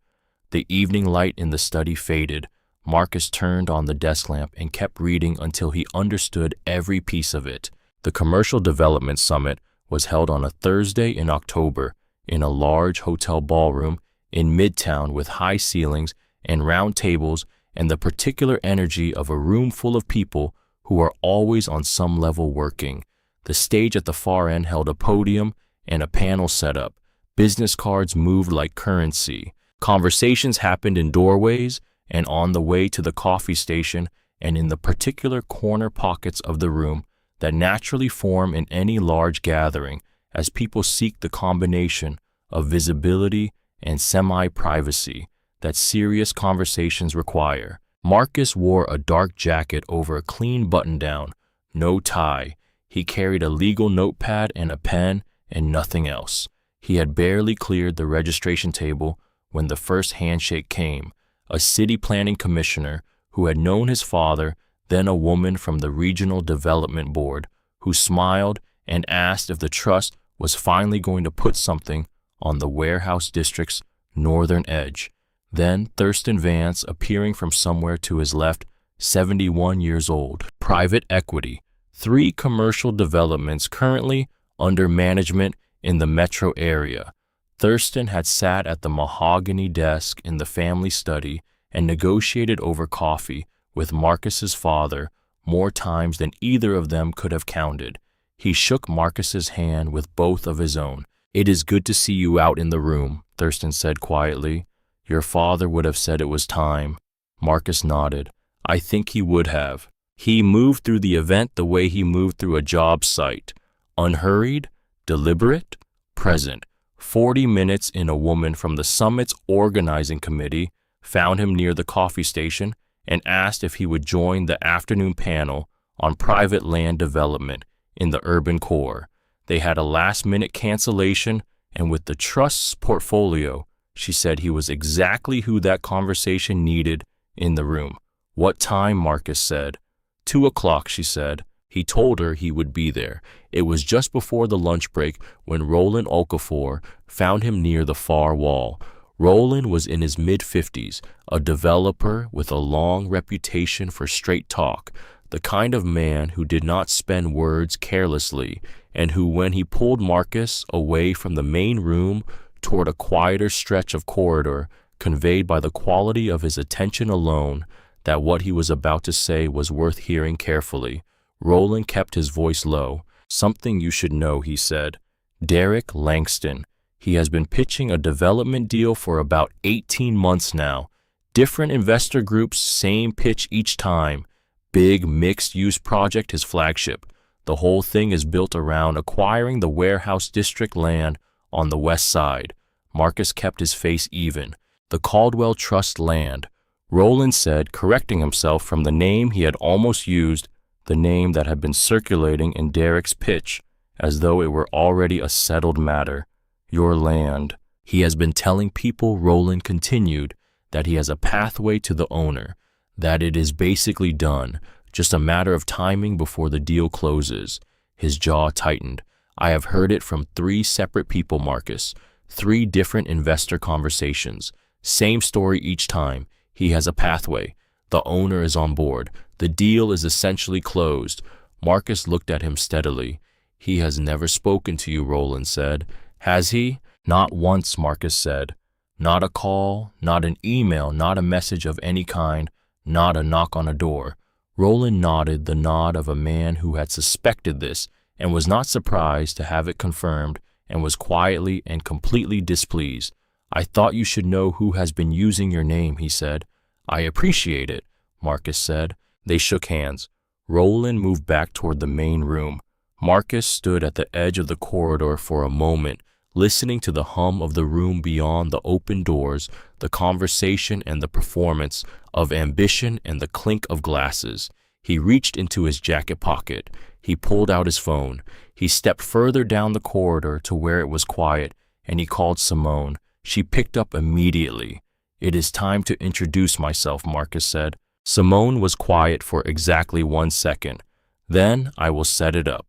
The evening light in the study faded. Marcus turned on the desk lamp and kept reading until he understood every piece of it. The Commercial Development Summit was held on a Thursday in October in a large hotel ballroom in Midtown with high ceilings and round tables and the particular energy of a room full of people who are always on some level working. The stage at the far end held a podium and a panel set up. Business cards moved like currency. Conversations happened in doorways and on the way to the coffee station and in the particular corner pockets of the room that naturally form in any large gathering as people seek the combination of visibility and semi-privacy that serious conversations require. Marcus wore a dark jacket over a clean button-down, no tie. He carried a legal notepad and a pen and nothing else. He had barely cleared the registration table when the first handshake came. A city planning commissioner who had known his father, then a woman from the Regional Development Board, who smiled and asked if the trust was finally going to put something on the warehouse district's northern edge. Then Thurston Vance, appearing from somewhere to his left, 71 years old. Private equity. 3 commercial developments currently under management in the metro area. Thurston had sat at the mahogany desk in the family study and negotiated over coffee with Marcus's father more times than either of them could have counted. He shook Marcus's hand with both of his own. "It is good to see you out in the room," Thurston said quietly. "Your father would have said it was time." Marcus nodded. "I think he would have." He moved through the event the way he moved through a job site. Unhurried, deliberate, present. 40 minutes in, a woman from the summit's organizing committee found him near the coffee station and asked if he would join the afternoon panel on private land development in the urban core. They had a last-minute cancellation, and with the trust's portfolio, she said he was exactly who that conversation needed in the room. "What time?" Marcus said. 2 o'clock, she said. He told her he would be there. It was just before the lunch break when Roland Okafor found him near the far wall. Roland was in his mid-50s, a developer with a long reputation for straight talk, the kind of man who did not spend words carelessly, and who, when he pulled Marcus away from the main room toward a quieter stretch of corridor, conveyed by the quality of his attention alone that what he was about to say was worth hearing carefully. Roland kept his voice low. "Something you should know," he said. "Derek Langston. He has been pitching a development deal for about 18 months now. Different investor groups, same pitch each time. Big mixed-use project, his flagship. The whole thing is built around acquiring the warehouse district land on the west side." Marcus kept his face even. "The Caldwell Trust land," Roland said, correcting himself from the name he had almost used, the name that had been circulating in Derek's pitch, as though it were already a settled matter. "Your land." He has been telling people, Roland continued, that he has a pathway to the owner, that it is basically done, just a matter of timing before the deal closes. His jaw tightened. "I have heard it from 3 separate people, Marcus. 3 different investor conversations. Same story each time. He has a pathway. The owner is on board. The deal is essentially closed." Marcus looked at him steadily. "He has never spoken to you," Roland said. "Has he?" "Not once," Marcus said. "Not a call, not an email, not a message of any kind, not a knock on a door." Roland nodded, the nod of a man who had suspected this and was not surprised to have it confirmed, and was quietly and completely displeased. "I thought you should know who has been using your name," he said. "I appreciate it," Marcus said. They shook hands. Roland moved back toward the main room. Marcus stood at the edge of the corridor for a moment, listening to the hum of the room beyond the open doors, the conversation and the performance of ambition and the clink of glasses. He reached into his jacket pocket. He pulled out his phone. He stepped further down the corridor to where it was quiet, and he called Simone. She picked up immediately. "It is time to introduce myself," Marcus said. Simone was quiet for exactly 1 second. "Then I will set it up."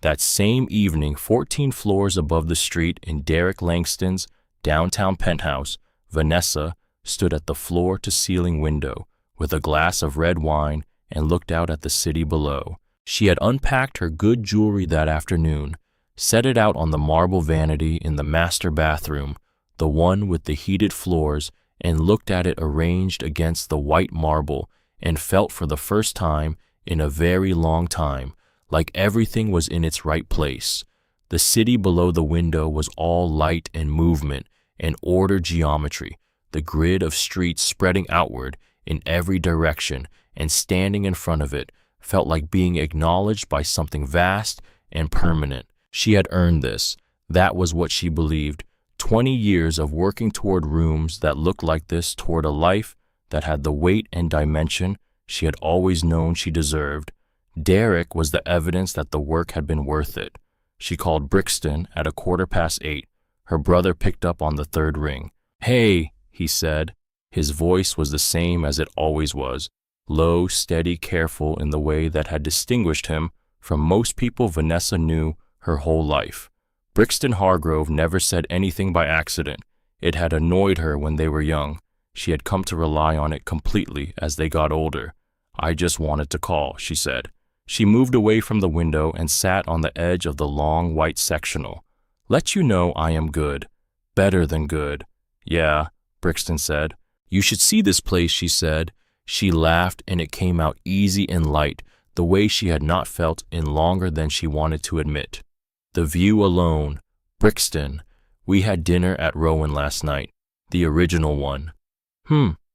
That same evening, 14 floors above the street in Derek Langston's downtown penthouse, Vanessa stood at the floor-to-ceiling window with a glass of red wine and looked out at the city below. She had unpacked her good jewelry that afternoon, set it out on the marble vanity in the master bathroom, the one with the heated floors, and looked at it arranged against the white marble and felt for the first time in a very long time like everything was in its right place. The city below the window was all light and movement and ordered geometry, the grid of streets spreading outward in every direction, and standing in front of it felt like being acknowledged by something vast and permanent. She had earned this. That was what she believed. 20 years of working toward rooms that looked like this, toward a life that had the weight and dimension she had always known she deserved. Derek was the evidence that the work had been worth it. She called Brixton at 8:15. Her brother picked up on the third ring. "Hey," he said. His voice was the same as it always was, low, steady, careful in the way that had distinguished him from most people Vanessa knew her whole life. Brixton Hargrove never said anything by accident. It had annoyed her when they were young. She had come to rely on it completely as they got older. "I just wanted to call," she said. She moved away from the window and sat on the edge of the long white sectional. "Let you know I am good. Better than good." "Yeah," Brixton said. "You should see this place," she said. She laughed, and it came out easy and light, the way she had not felt in longer than she wanted to admit. "The view alone. Brixton, we had dinner at Rowan last night. The original one."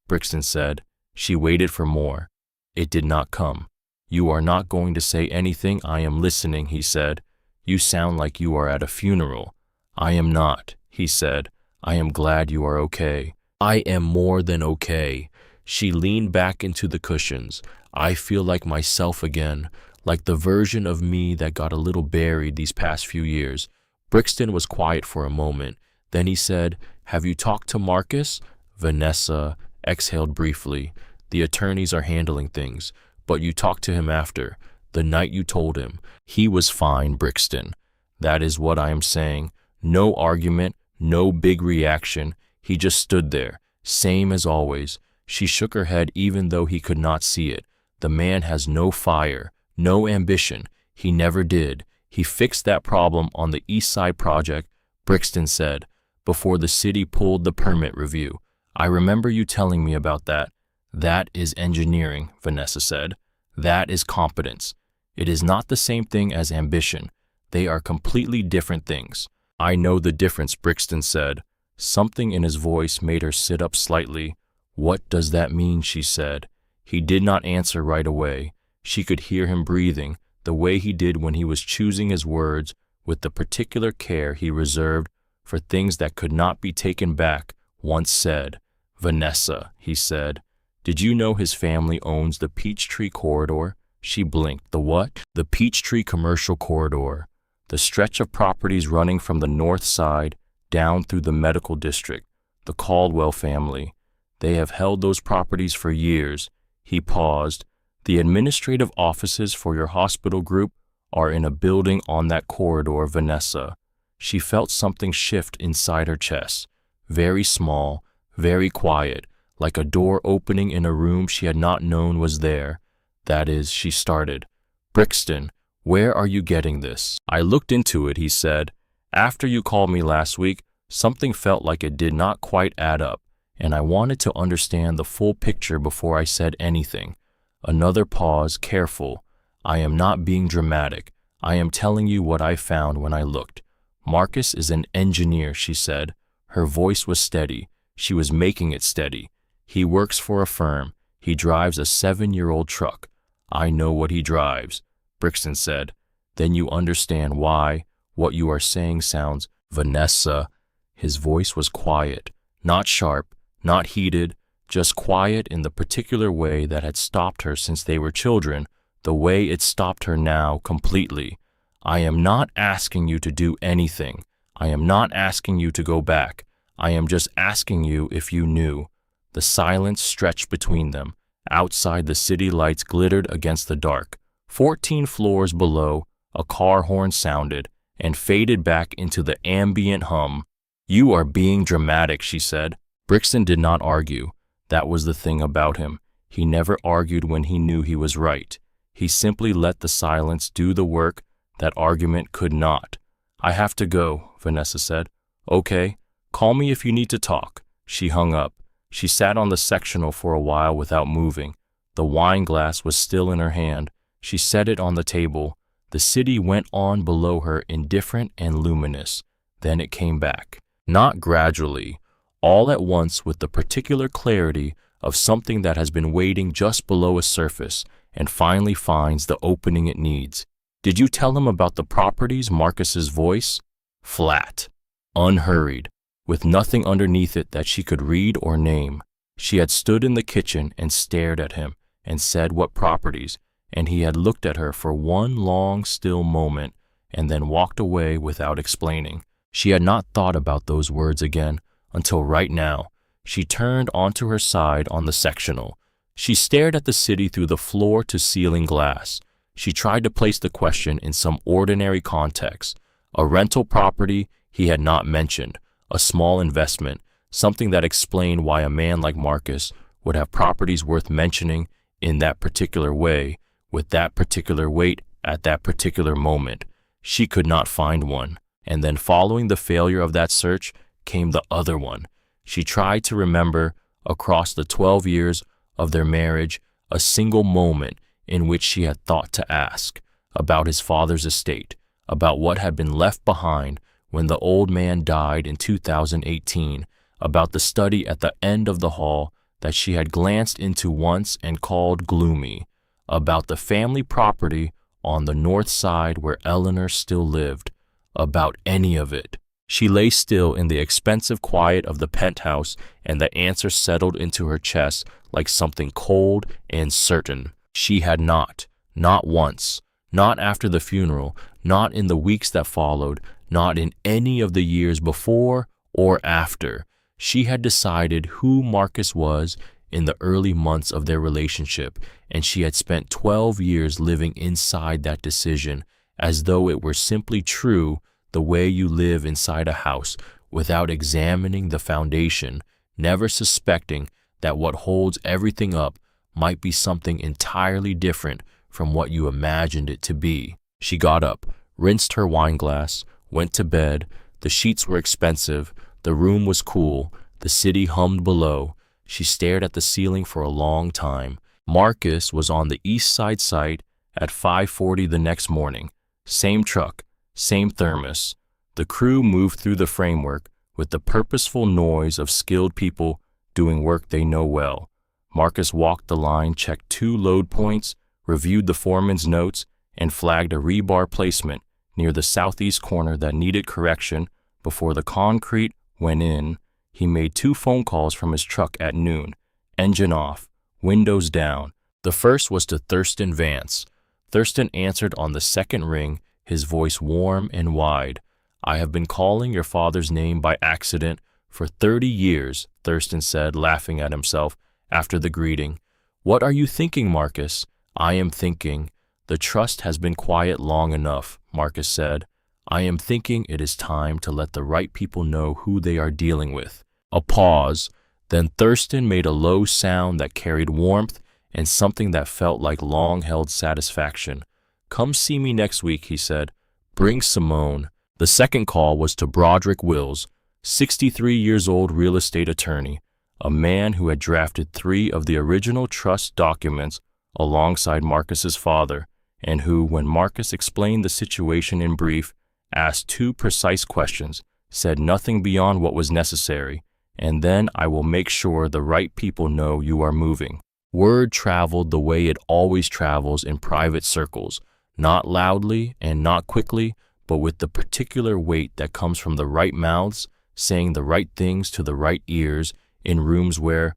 Brixton said. She waited for more. It did not come. "You are not going to say anything? I am listening," he said. "You sound like you are at a funeral." "I am not," he said. "I am glad you are okay." "I am more than okay." She leaned back into the cushions. "I feel like myself again, like the version of me that got a little buried these past few years." Brixton was quiet for a moment. Then he said, "Have you talked to Marcus?" Vanessa exhaled briefly. "The attorneys are handling things. But you talked to him after, the night you told him." "He was fine, Brixton." "That is what I am saying. No argument, no big reaction. He just stood there, same as always." She shook her head even though he could not see it. "The man has no fire, no ambition. He never did. He fixed that problem on the East Side project," Brixton said, "before the city pulled the permit review. I remember you telling me about that." "That is engineering," Vanessa said. "That is competence. It is not the same thing as ambition. They are completely different things." "I know the difference," Brixton said. Something in his voice made her sit up slightly. "What does that mean?" she said. He did not answer right away. She could hear him breathing, the way he did when he was choosing his words with the particular care he reserved for things that could not be taken back once said. "Vanessa," he said. "Did you know his family owns the Peachtree Corridor?" She blinked. "The what?" "The Peachtree Commercial Corridor. The stretch of properties running from the north side down through the medical district. The Caldwell family. They have held those properties for years." He paused. "The administrative offices for your hospital group are in a building on that corridor, Vanessa." She felt something shift inside her chest. Very small, very quiet, like a door opening in a room she had not known was there. "That is," she started. "Brixton, where are you getting this?" "I looked into it," he said. "After you called me last week, something felt like it did not quite add up, and I wanted to understand the full picture before I said anything." Another pause, careful. "I am not being dramatic. I am telling you what I found when I looked. Marcus is an engineer," she said. Her voice was steady. She was making it steady. "He works for a firm. He drives a 7-year-old truck." "I know what he drives," Brixton said. Then you understand why what you are saying sounds Vanessa. His voice was quiet, not sharp, not heated, just quiet in the particular way that had stopped her since they were children, the way it stopped her now completely. I am not asking you to do anything. I am not asking you to go back. I am just asking you if you knew. The silence stretched between them. Outside, the city lights glittered against the dark. 14 floors below, a car horn sounded and faded back into the ambient hum. You are being dramatic, she said. Brixton did not argue. That was the thing about him. He never argued when he knew he was right. He simply let the silence do the work that argument could not. I have to go, Vanessa said. Okay, call me if you need to talk. She hung up. She sat on the sectional for a while without moving. The wine glass was still in her hand. She set it on the table. The city went on below her, indifferent and luminous. Then it came back. Not gradually, all at once, with the particular clarity of something that has been waiting just below a surface and finally finds the opening it needs. Did you tell him about the properties? Marcus's voice? Flat, unhurried, with nothing underneath it that she could read or name. She had stood in the kitchen and stared at him and said what properties, and he had looked at her for one long, still moment and then walked away without explaining. She had not thought about those words again until right now. She turned onto her side on the sectional. She stared at the city through the floor-to-ceiling glass. She tried to place the question in some ordinary context. A rental property he had not mentioned, a small investment, something that explained why a man like Marcus would have properties worth mentioning in that particular way, with that particular weight at that particular moment. She could not find one. And then following the failure of that search came the other one. She tried to remember, across the 12 years of their marriage, a single moment in which she had thought to ask about his father's estate, about what had been left behind when the old man died in 2018, about the study at the end of the hall that she had glanced into once and called gloomy, about the family property on the north side where Eleanor still lived, about any of it. She lay still in the expensive quiet of the penthouse, and the answer settled into her chest like something cold and certain. She had not once, not after the funeral, not in the weeks that followed, not in any of the years before or after. She had decided who Marcus was in the early months of their relationship, and she had spent 12 years living inside that decision, as though it were simply true, the way you live inside a house without examining the foundation, never suspecting that what holds everything up might be something entirely different from what you imagined it to be. She got up, rinsed her wine glass, went to bed. The sheets were expensive. The room was cool. The city hummed below. She stared at the ceiling for a long time. Marcus was on the East Side site at 5:40 the next morning. Same truck, same thermos. The crew moved through the framework with the purposeful noise of skilled people doing work they know well. Marcus walked the line, checked 2 load points, reviewed the foreman's notes, and flagged a rebar placement near the southeast corner that needed correction before the concrete went in. He made 2 phone calls from his truck at noon, engine off, windows down. The first was to Thurston Vance. Thurston answered on the second ring, his voice warm and wide. I have been calling your father's name by accident for 30 years, Thurston said, laughing at himself after the greeting. What are you thinking, Marcus? I am thinking. The trust has been quiet long enough, Marcus said. I am thinking it is time to let the right people know who they are dealing with. A pause. Then Thurston made a low sound that carried warmth and something that felt like long-held satisfaction. Come see me next week, he said. Bring Simone. The second call was to Broderick Wills, 63 years old real estate attorney, a man who had drafted 3 of the original trust documents alongside Marcus's father, and who, when Marcus explained the situation in brief, asked 2 precise questions, said nothing beyond what was necessary, and then I will make sure the right people know you are moving. Word traveled the way it always travels in private circles. not loudly and not quickly, but with the particular weight that comes from the right mouths, saying the right things to the right ears in rooms where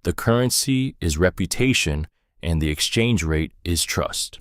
the currency is reputation and the exchange rate is trust.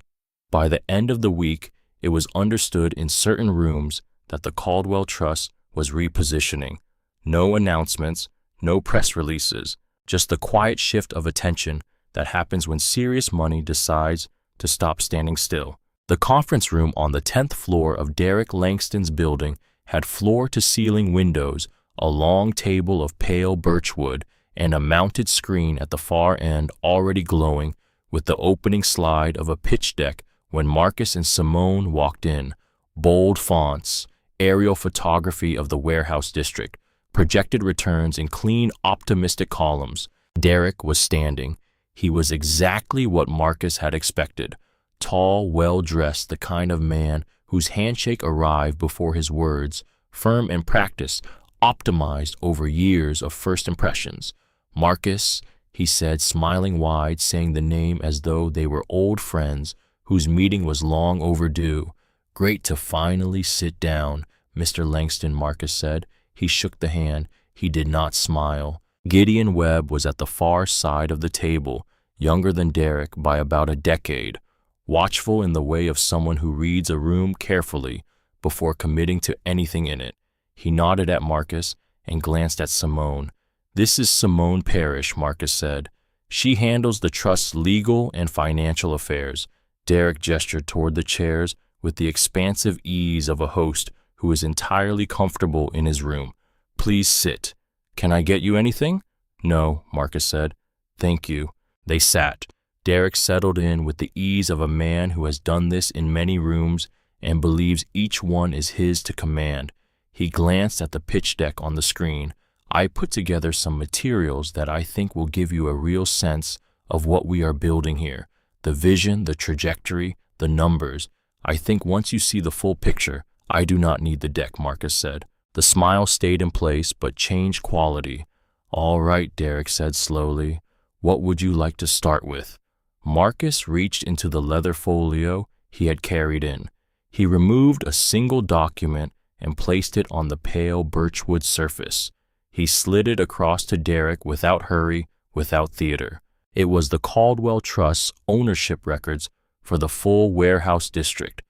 By the end of the week, it was understood in certain rooms that the Caldwell Trust was repositioning. No announcements, no press releases, just the quiet shift of attention that happens when serious money decides to stop standing still. The conference room on the 10th floor of Derek Langston's building had floor-to-ceiling windows, a long table of pale birchwood, and a mounted screen at the far end already glowing with the opening slide of a pitch deck when Marcus and Simone walked in. Bold fonts, aerial photography of the warehouse district, projected returns in clean, optimistic columns. Derek was standing. He was exactly what Marcus had expected. Tall, well-dressed, the kind of man whose handshake arrived before his words, firm in practice, optimized over years of first impressions. Marcus, he said, smiling wide, saying the name as though they were old friends whose meeting was long overdue. Great to finally sit down, Mr. Langston, Marcus said. He shook the hand. He did not smile. Gideon Webb was at the far side of the table, younger than Derek by about a decade, watchful in the way of someone who reads a room carefully before committing to anything in it. He nodded at Marcus and glanced at Simone. "This is Simone Parrish," Marcus said. "She handles the trust's legal and financial affairs." Derek gestured toward the chairs with the expansive ease of a host who is entirely comfortable in his room. "Please sit. Can I get you anything?" "No," Marcus said. "Thank you." They sat. Derek settled in with the ease of a man who has done this in many rooms and believes each one is his to command. He glanced at the pitch deck on the screen. "I put together some materials that I think will give you a real sense of what we are building here. The vision, the trajectory, the numbers. I think once you see the full picture, I do not need the deck," Marcus said. The smile stayed in place but changed quality. "All right," Derek said slowly. "What would you like to start with?" Marcus reached into the leather folio he had carried in. He removed a single document and placed it on the pale birchwood surface. He slid it across to Derek without hurry, without theater. It was the Caldwell Trust's ownership records for the full warehouse district.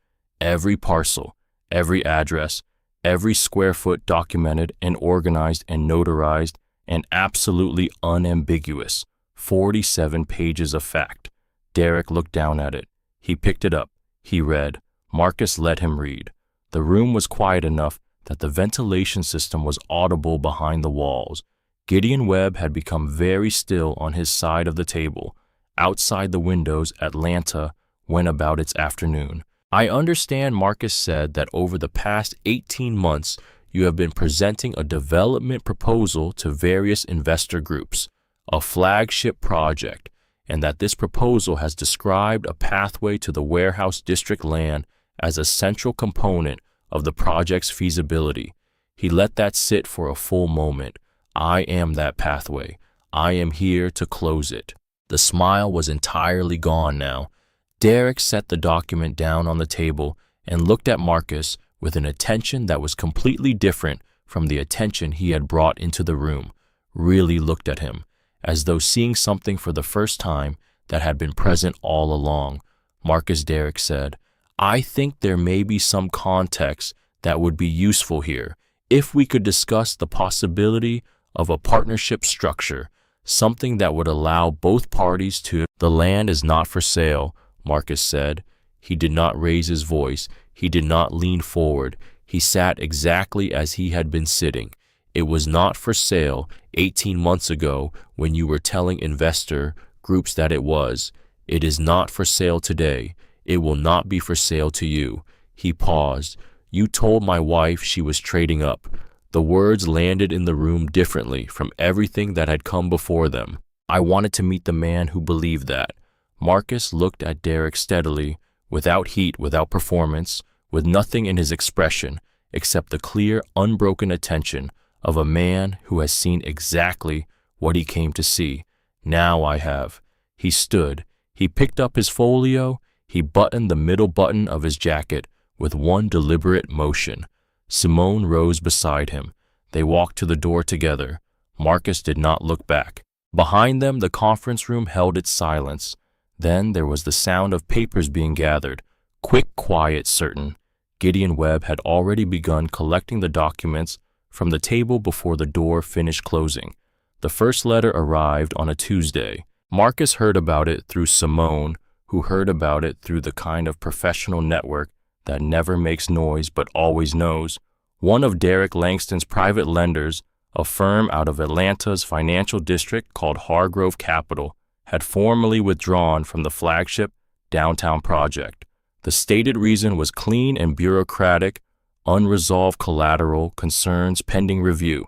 Every parcel, every address, every square foot documented and organized and notarized and absolutely unambiguous. 47 pages of fact. Derek looked down at it. He picked it up. He read. Marcus let him read. The room was quiet enough that the ventilation system was audible behind the walls. Gideon Webb had become very still on his side of the table. Outside the windows, Atlanta went about its afternoon. "I understand," Marcus said, "that over the past 18 months you have been presenting a development proposal to various investor groups, a flagship project, and that this proposal has described a pathway to the warehouse district land as a central component of the project's feasibility." He let that sit for a full moment. "I am that pathway. I am here to close it." The smile was entirely gone now. Derek set the document down on the table and looked at Marcus with an attention that was completely different from the attention he had brought into the room. Really looked at him, as though seeing something for the first time that had been present all along. "Marcus," Derek said, "I think there may be some context that would be useful here if we could discuss the possibility of a partnership structure, something that would allow both parties to—" "The land is not for sale," Marcus said. He did not raise his voice. He did not lean forward. He sat exactly as he had been sitting. "It was not for sale 18 months ago when you were telling investor groups that it was. It is not for sale today. It will not be for sale to you." He paused. "You told my wife she was trading up." The words landed in the room differently from everything that had come before them. "I wanted to meet the man who believed that." Marcus looked at Derek steadily, without heat, without performance, with nothing in his expression except the clear, unbroken attention of a man who has seen exactly what he came to see. "Now I have." He stood. He picked up his folio. He buttoned the middle button of his jacket with one deliberate motion. Simone rose beside him. They walked to the door together. Marcus did not look back. Behind them, the conference room held its silence. Then there was the sound of papers being gathered. Quick, quiet, certain. Gideon Webb had already begun collecting the documents from the table before the door finished closing. The first letter arrived on a Tuesday. Marcus heard about it through Simone, who heard about it through the kind of professional network that never makes noise but always knows. One of Derek Langston's private lenders, a firm out of Atlanta's financial district called Hargrove Capital, had formally withdrawn from the flagship downtown project. The stated reason was clean and bureaucratic, unresolved collateral concerns pending review.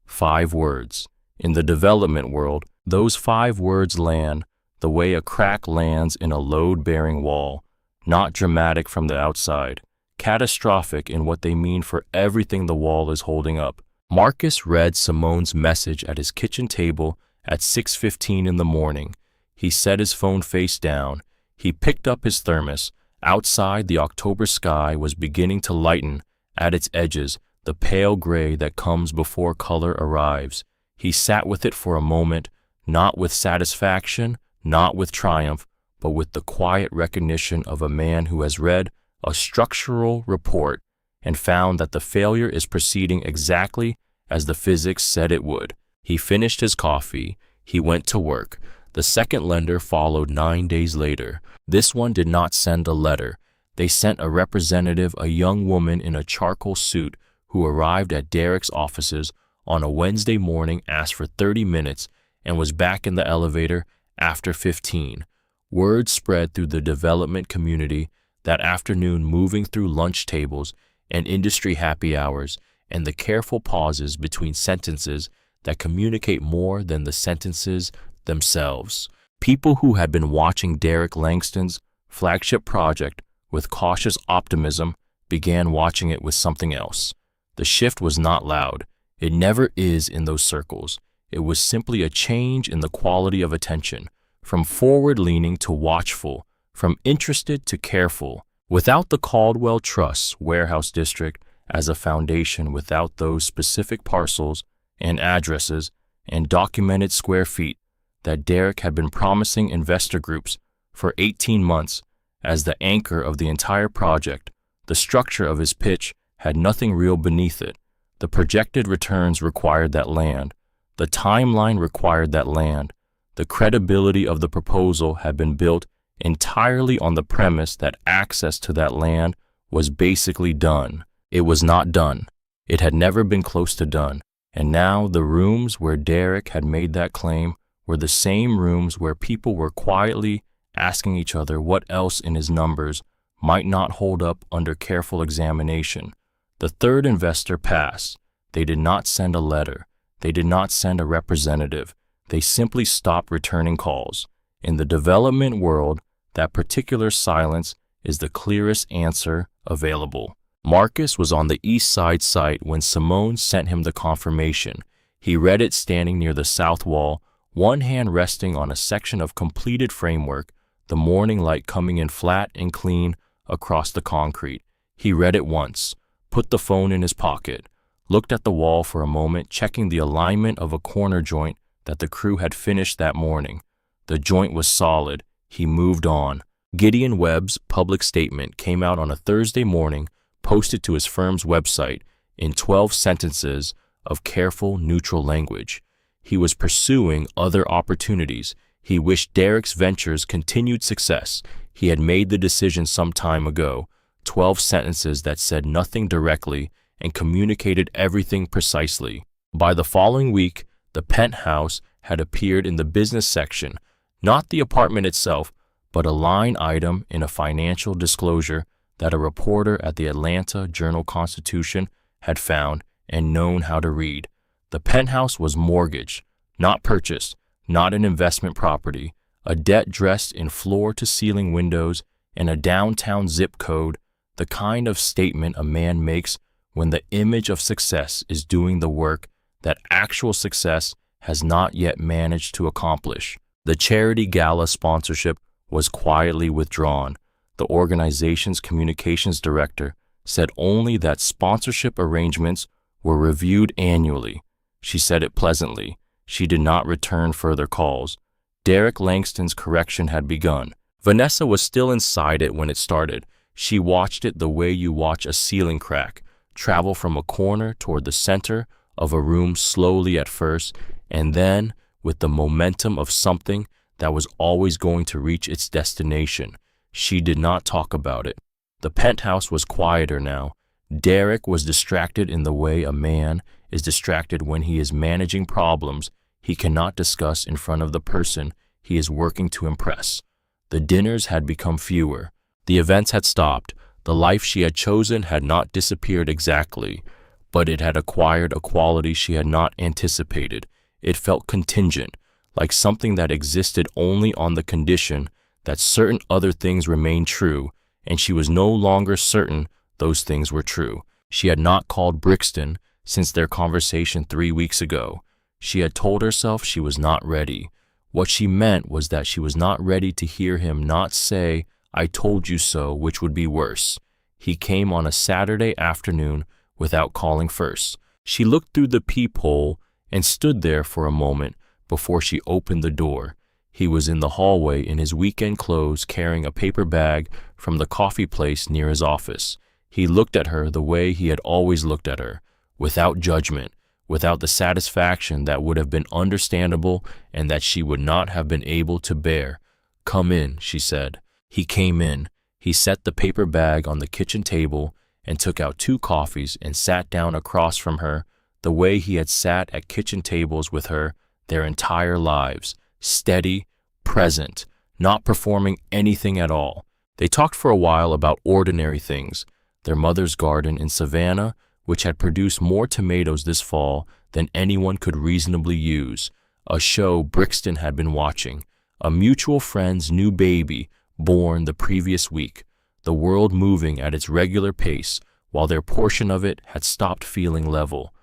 5 words. In the development world, those 5 words land the way a crack lands in a load-bearing wall, not dramatic from the outside, catastrophic in what they mean for everything the wall is holding up. Marcus read Simone's message at his kitchen table at 6:15 in the morning. He set his phone face down. He picked up his thermos. Outside, the October sky was beginning to lighten at its edges, the pale gray that comes before color arrives. He sat with it for a moment, not with satisfaction, not with triumph, but with the quiet recognition of a man who has read a structural report and found that the failure is proceeding exactly as the physics said it would. He finished his coffee. He went to work. The second lender followed 9 days later. This one did not send a letter. They sent a representative, a young woman in a charcoal suit who arrived at Derek's offices on a Wednesday morning, asked for 30 minutes, and was back in the elevator after 15. Word spread through the development community that afternoon, moving through lunch tables and industry happy hours and the careful pauses between sentences that communicate more than the sentences themselves. People who had been watching Derek Langston's flagship project with cautious optimism began watching it with something else. The shift was not loud. It never is in those circles. It was simply a change in the quality of attention, from forward-leaning to watchful, from interested to careful. Without the Caldwell Trust's warehouse district as a foundation, without those specific parcels and addresses and documented square feet that Derek had been promising investor groups for 18 months as the anchor of the entire project, the structure of his pitch had nothing real beneath it. The projected returns required that land. The timeline required that land. The credibility of the proposal had been built entirely on the premise that access to that land was basically done. It was not done. It had never been close to done. And now the rooms where Derek had made that claim were the same rooms where people were quietly asking each other what else in his numbers might not hold up under careful examination. The third investor passed. They did not send a letter. They did not send a representative. They simply stopped returning calls. In the development world, that particular silence is the clearest answer available. Marcus was on the East Side site when Simone sent him the confirmation. He read it standing near the south wall, one hand resting on a section of completed framework, the morning light coming in flat and clean across the concrete. He read it once, put the phone in his pocket, looked at the wall for a moment, checking the alignment of a corner joint that the crew had finished that morning. The joint was solid. He moved on. Gideon Webb's public statement came out on a Thursday morning, posted to his firm's website in 12 sentences of careful, neutral language. He was pursuing other opportunities. He wished Derek's ventures continued success. He had made the decision some time ago. 12 sentences that said nothing directly and communicated everything precisely. By the following week, the penthouse had appeared in the business section, not the apartment itself, but a line item in a financial disclosure that a reporter at the Atlanta Journal-Constitution had found and known how to read. The penthouse was mortgaged, not purchased, not an investment property, a debt dressed in floor-to-ceiling windows and a downtown zip code, the kind of statement a man makes when the image of success is doing the work that actual success has not yet managed to accomplish. The charity gala sponsorship was quietly withdrawn. the organization's communications director, said only that sponsorship arrangements were reviewed annually. She said it pleasantly. She did not return further calls. Derek Langston's correction had begun. Vanessa was still inside it when it started. She watched it the way you watch a ceiling crack, travel from a corner toward the center of a room slowly at first, and then, with the momentum of something that was always going to reach its destination. She did not talk about it. The penthouse was quieter now. Derek was distracted in the way a man is distracted when he is managing problems he cannot discuss in front of the person he is working to impress. The dinners had become fewer. The events had stopped. The life she had chosen had not disappeared exactly, but it had acquired a quality she had not anticipated. It felt contingent, like something that existed only on the condition that certain other things remained true, and she was no longer certain those things were true. She had not called Brixton since their conversation 3 weeks ago. She had told herself she was not ready. What she meant was that she was not ready to hear him not say, "I told you so," which would be worse. He came on a Saturday afternoon without calling first. She looked through the peephole and stood there for a moment before she opened the door. He was in the hallway in his weekend clothes, carrying a paper bag from the coffee place near his office. He looked at her the way he had always looked at her, without judgment, without the satisfaction that would have been understandable and that she would not have been able to bear. "Come in," she said. He came in. He set the paper bag on the kitchen table and took out 2 coffees and sat down across from her the way he had sat at kitchen tables with her their entire lives, steady, present, not performing anything at all. They talked for a while about ordinary things, their mother's garden in Savannah, which had produced more tomatoes this fall than anyone could reasonably use, a show Brixton had been watching, a mutual friend's new baby born the previous week, the world moving at its regular pace while their portion of it had stopped feeling level.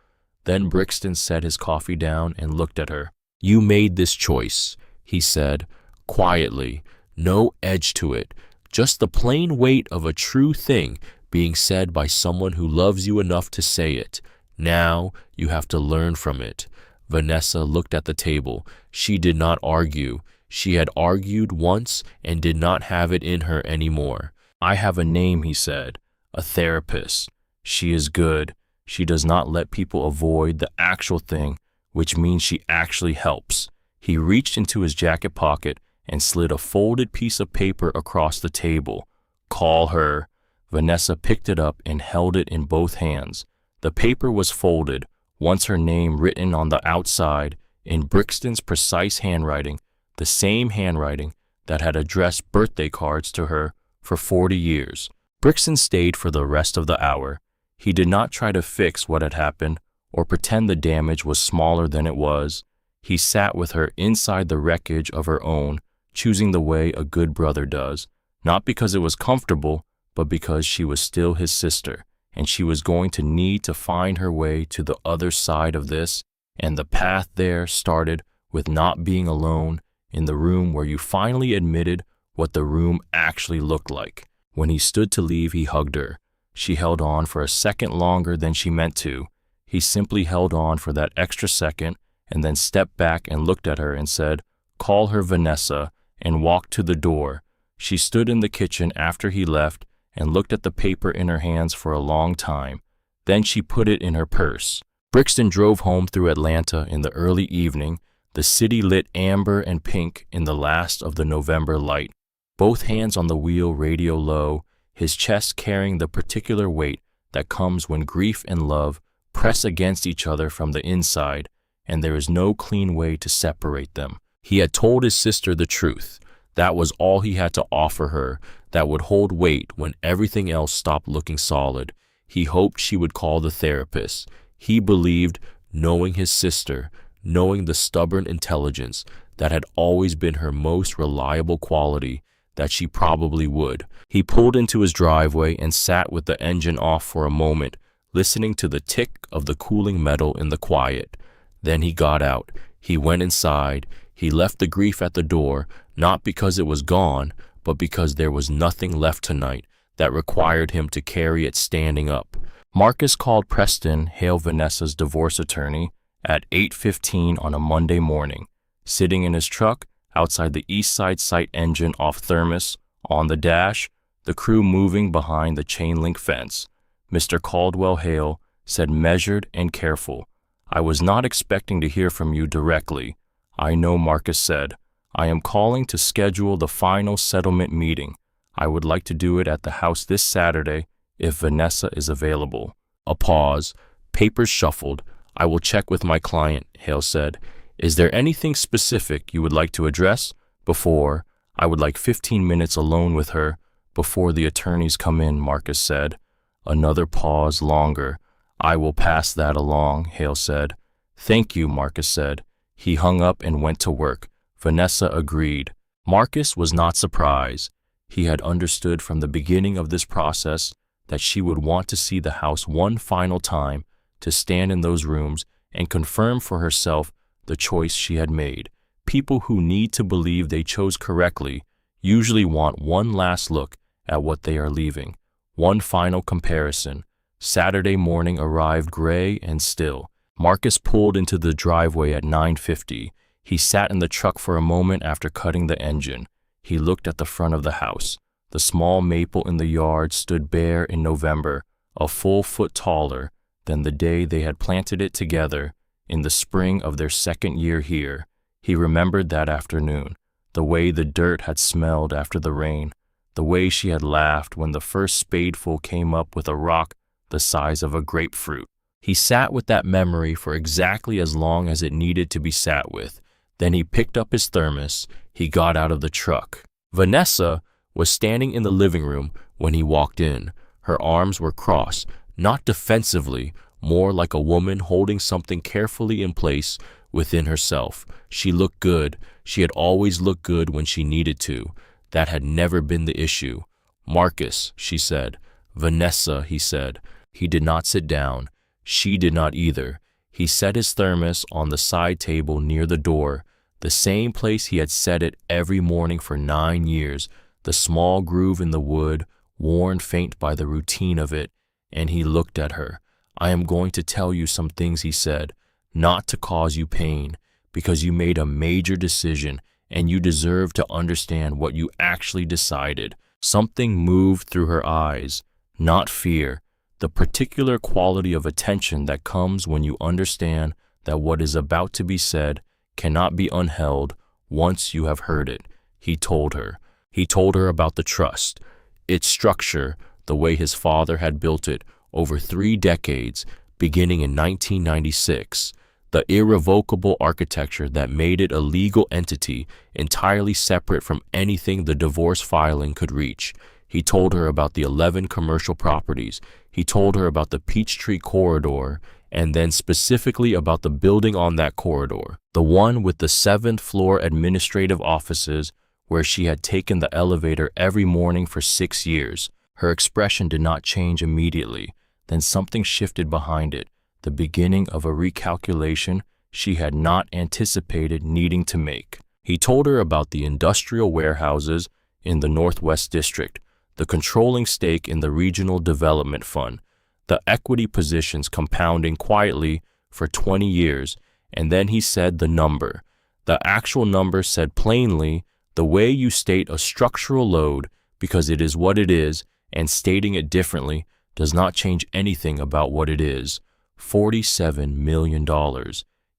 Then Brixton set his coffee down and looked at her. "You made this choice," he said, quietly, no edge to it, just the plain weight of a true thing being said by someone who loves you enough to say it. Now you have to learn from it. Vanessa looked at the table. She did not argue. She had argued once and did not have it in her anymore. "I have a name," he said, "a therapist. She is good. She does not let people avoid the actual thing, which means she actually helps." He reached into his jacket pocket and slid a folded piece of paper across the table. "Call her." Vanessa picked it up and held it in both hands. The paper was folded, once her name written on the outside in Brixton's precise handwriting, the same handwriting that had addressed birthday cards to her for 40 years. Brixton stayed for the rest of the hour. He did not try to fix what had happened or pretend the damage was smaller than it was. He sat with her inside the wreckage of her own, choosing the way a good brother does, not because it was comfortable, but because she was still his sister, and she was going to need to find her way to the other side of this, and the path there started with not being alone in the room where you finally admitted what the room actually looked like. When he stood to leave, he hugged her. She held on for a second longer than she meant to. He simply held on for that extra second and then stepped back and looked at her and said, "Call her Vanessa," and walked to the door. She stood in the kitchen after he left and looked at the paper in her hands for a long time. Then she put it in her purse. Brixton drove home through Atlanta in the early evening, the city lit amber and pink in the last of the November light. Both hands on the wheel, radio low, his chest carrying the particular weight that comes when grief and love press against each other from the inside, and there is no clean way to separate them. He had told his sister the truth. That was all he had to offer her that would hold weight when everything else stopped looking solid. He hoped she would call the therapist. He believed, knowing his sister, knowing the stubborn intelligence that had always been her most reliable quality, that she probably would. He pulled into his driveway and sat with the engine off for a moment, listening to the tick of the cooling metal in the quiet. Then he got out. He went inside. He left the grief at the door, not because it was gone, but because there was nothing left tonight that required him to carry it standing up. Marcus called Preston, Hale Vanessa's divorce attorney, at 8:15 on a Monday morning, sitting in his truck outside the East Side site engine off Thermos, on the dash, the crew moving behind the chain-link fence. Mr. Caldwell Hale said, measured and careful, "I was not expecting to hear from you directly." "I know," Marcus said. "I am calling to schedule the final settlement meeting. I would like to do it at the house this Saturday if Vanessa is available." A pause. Papers shuffled. "I will check with my client," Hale said. "Is there anything specific you would like to address? I would like 15 minutes alone with her before the attorneys come in," Marcus said. Another pause, longer. "I will pass that along," Hale said. "Thank you," Marcus said. He hung up and went to work. Vanessa agreed. Marcus was not surprised. He had understood from the beginning of this process that she would want to see the house one final time, to stand in those rooms and confirm for herself the choice she had made. People who need to believe they chose correctly usually want one last look at what they are leaving, one final comparison. Saturday morning arrived gray and still. Marcus pulled into the driveway at 9:50. He sat in the truck for a moment after cutting the engine. He looked at the front of the house. The small maple in the yard stood bare in November, a full foot taller than the day they had planted it together in the spring of their second year here. He remembered that afternoon, the way the dirt had smelled after the rain, the way she had laughed when the first spadeful came up with a rock the size of a grapefruit. He sat with that memory for exactly as long as it needed to be sat with. Then he picked up his thermos. He got out of the truck. Vanessa was standing in the living room when he walked in. Her arms were crossed, not defensively, more like a woman holding something carefully in place within herself. She looked good. She had always looked good when she needed to. That had never been the issue. "Marcus," she said. "Vanessa," he said. He did not sit down. She did not either. He set his thermos on the side table near the door, the same place he had set it every morning for 9 years, the small groove in the wood, worn faint by the routine of it, and he looked at her. "I am going to tell you some things," he said, "not to cause you pain, because you made a major decision and you deserve to understand what you actually decided." Something moved through her eyes, not fear, the particular quality of attention that comes when you understand that what is about to be said cannot be unheld once you have heard it. He told her. He told her about the trust, its structure, the way his father had built it over 3 decades, beginning in 1996, the irrevocable architecture that made it a legal entity entirely separate from anything the divorce filing could reach. He told her about the 11 commercial properties. He told her about the Peachtree corridor, and then specifically about the building on that corridor, the one with the 7th floor administrative offices where she had taken the elevator every morning for 6 years. Her expression did not change immediately. Then something shifted behind it, the beginning of a recalculation she had not anticipated needing to make. He told her about the industrial warehouses in the Northwest District, the controlling stake in the Regional Development Fund, the equity positions compounding quietly for 20 years, and then he said the number. The actual number said plainly, the way you state a structural load, because it is what it is, and stating it differently does not change anything about what it is. $47 million.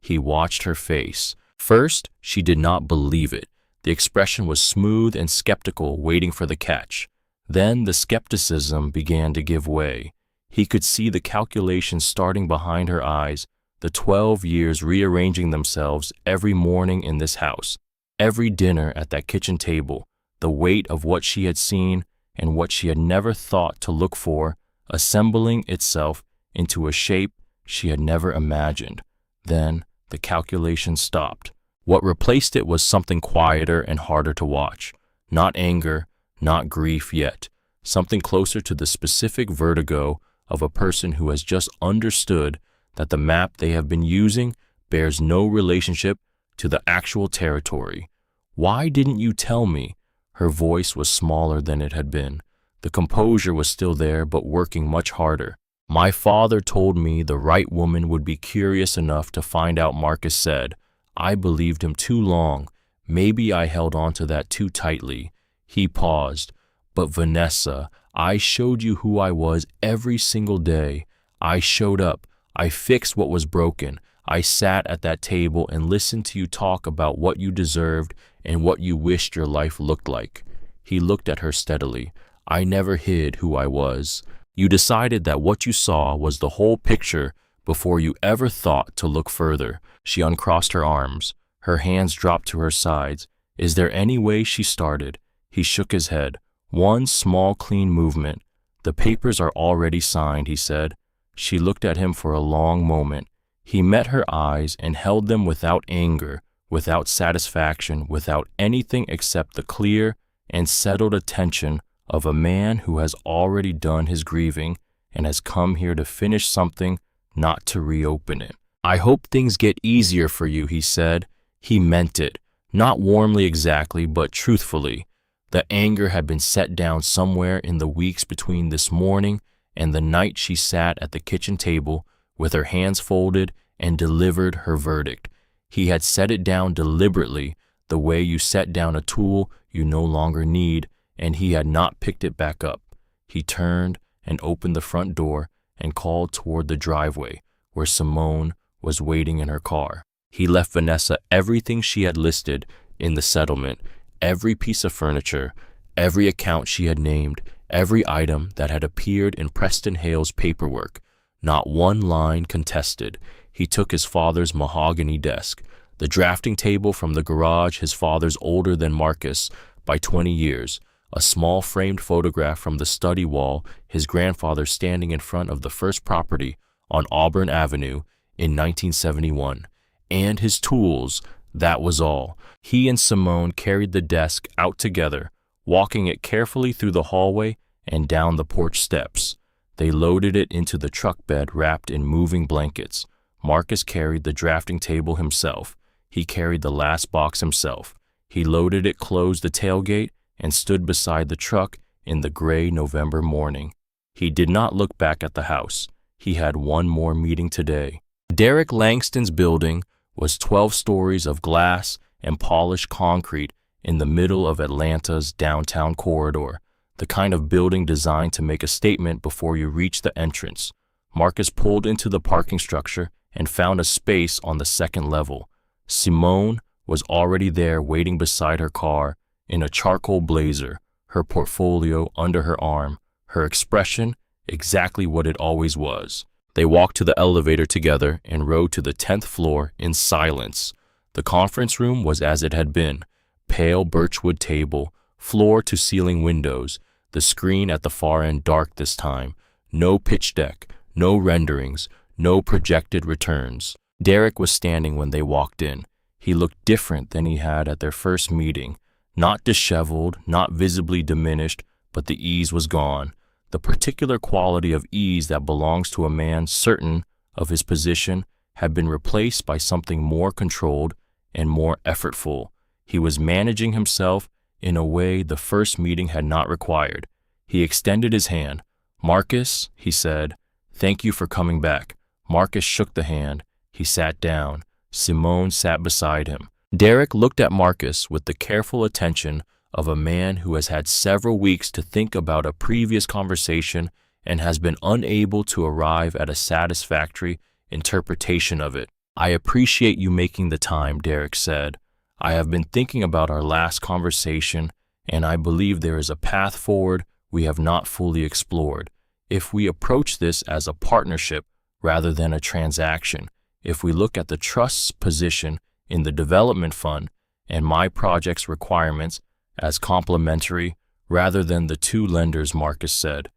He watched her face. First, she did not believe it. The expression was smooth and skeptical, waiting for the catch. Then the skepticism began to give way. He could see the calculations starting behind her eyes, the 12 years rearranging themselves every morning in this house, every dinner at that kitchen table, the weight of what she had seen and what she had never thought to look for, assembling itself into a shape she had never imagined. Then the calculation stopped. What replaced it was something quieter and harder to watch. Not anger, not grief yet. Something closer to the specific vertigo of a person who has just understood that the map they have been using bears no relationship to the actual territory. "Why didn't you tell me?" Her voice was smaller than it had been. The composure was still there, but working much harder. My father told me the right woman would be curious enough to find out, Marcus said. I believed him too long. Maybe I held on to that too tightly. He paused. But Vanessa, I showed you who I was every single day. I showed up. I fixed what was broken. I sat at that table and listened to you talk about what you deserved and what you wished your life looked like. He looked at her steadily. I never hid who I was. You decided that what you saw was the whole picture before you ever thought to look further. She uncrossed her arms. Her hands dropped to her sides. Is there any way? She started. He shook his head. One small, clean movement. The papers are already signed, he said. She looked at him for a long moment. He met her eyes and held them without anger, without satisfaction, without anything except the clear and settled attention of a man who has already done his grieving and has come here to finish something, not to reopen it. I hope things get easier for you, he said. He meant it, not warmly exactly, but truthfully. The anger had been set down somewhere in the weeks between this morning and the night she sat at the kitchen table with her hands folded and delivered her verdict. He had set it down deliberately, the way you set down a tool you no longer need, and he had not picked it back up. He turned and opened the front door and called toward the driveway where Simone was waiting in her car. He left Vanessa everything she had listed in the settlement, every piece of furniture, every account she had named, every item that had appeared in Preston Hale's paperwork. Not one line contested. He took his father's mahogany desk, the drafting table from the garage, his father's older than Marcus by 20 years, a small framed photograph from the study wall, his grandfather standing in front of the first property on Auburn Avenue in 1971, and his tools. That was all. He and Simone carried the desk out together, walking it carefully through the hallway and down the porch steps. They loaded it into the truck bed wrapped in moving blankets. Marcus carried the drafting table himself. He carried the last box himself. He loaded it, closed the tailgate, and stood beside the truck in the gray November morning. He did not look back at the house. He had one more meeting today. Derek Langston's building was 12 stories of glass and polished concrete in the middle of Atlanta's downtown corridor, the kind of building designed to make a statement before you reach the entrance. Marcus pulled into the parking structure and found a space on the second level. Simone was already there waiting beside her car in a charcoal blazer, her portfolio under her arm, her expression exactly what it always was. They walked to the elevator together and rode to the 10th floor in silence. The conference room was as it had been, pale birchwood table, floor-to-ceiling windows, the screen at the far end dark this time, no pitch deck, no renderings, no projected returns. Derek was standing when they walked in. He looked different than he had at their first meeting, not disheveled, not visibly diminished, but the ease was gone, the particular quality of ease that belongs to a man certain of his position had been replaced by something more controlled and more effortful. He was managing himself in a way the first meeting had not required. He extended his hand. "Marcus," he said, "thank you for coming back." Marcus shook the hand. He sat down. Simone sat beside him. Derek looked at Marcus with the careful attention of a man who has had several weeks to think about a previous conversation and has been unable to arrive at a satisfactory interpretation of it. "I appreciate you making the time," Derek said. "I have been thinking about our last conversation, and I believe there is a path forward we have not fully explored. If we approach this as a partnership rather than a transaction, if we look at the trust's position in the development fund and my project's requirements as complementary rather than the two lenders," Marcus said.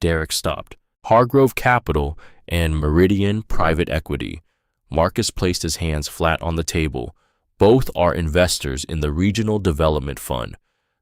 Derek stopped. "Hargrove Capital and Meridian Private Equity." Marcus placed his hands flat on the table. "Both are investors in the Regional Development Fund,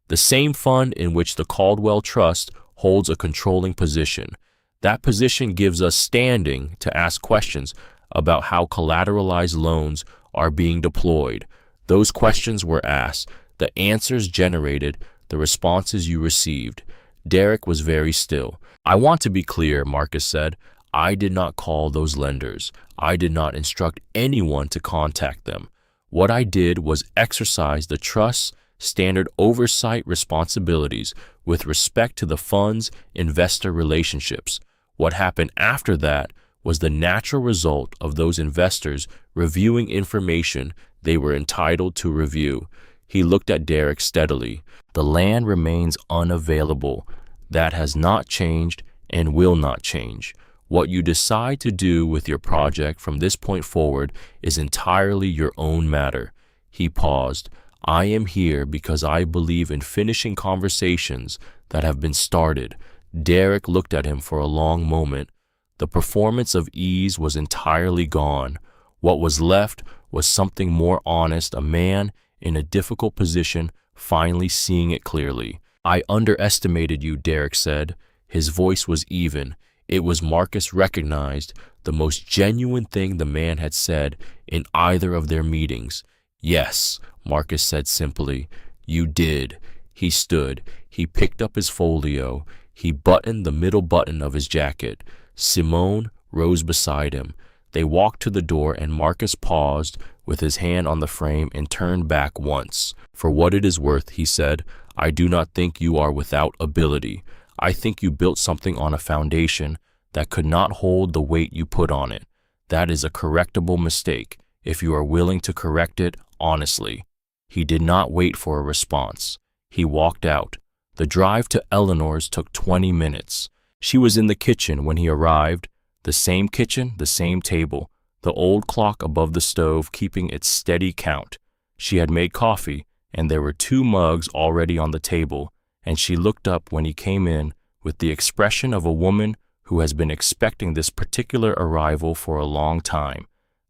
the same fund in which the Caldwell Trust holds a controlling position. That position gives us standing to ask questions about how collateralized loans are being deployed. Those questions were asked, the answers generated, the responses you received. Derek was very still. I want to be clear, Marcus said. I did not call those lenders. I did not instruct anyone to contact them. What I did was exercise the trust, standard oversight responsibilities with respect to the fund's investor relationships. What happened after that was the natural result of those investors reviewing information they were entitled to review. He looked at Derek steadily. The land remains unavailable. That has not changed and will not change. What you decide to do with your project from this point forward is entirely your own matter. He paused. I am here because I believe in finishing conversations that have been started. Derek looked at him for a long moment. The performance of ease was entirely gone. What was left was something more honest, a man in a difficult position finally seeing it clearly. I underestimated you, Derek said. His voice was even. It was, Marcus recognized, the most genuine thing the man had said in either of their meetings. Yes, Marcus said simply. You did. He stood. He picked up his folio. He buttoned the middle button of his jacket. Simone rose beside him. They walked to the door and Marcus paused with his hand on the frame and turned back once. For what it is worth, he said, I do not think you are without ability. I think you built something on a foundation that could not hold the weight you put on it. That is a correctable mistake, if you are willing to correct it honestly. He did not wait for a response. He walked out. The drive to Eleanor's took 20 minutes. She was in the kitchen when he arrived. The same kitchen, the same table, the old clock above the stove keeping its steady count. She had made coffee, and there were 2 mugs already on the table, and she looked up when he came in with the expression of a woman who has been expecting this particular arrival for a long time.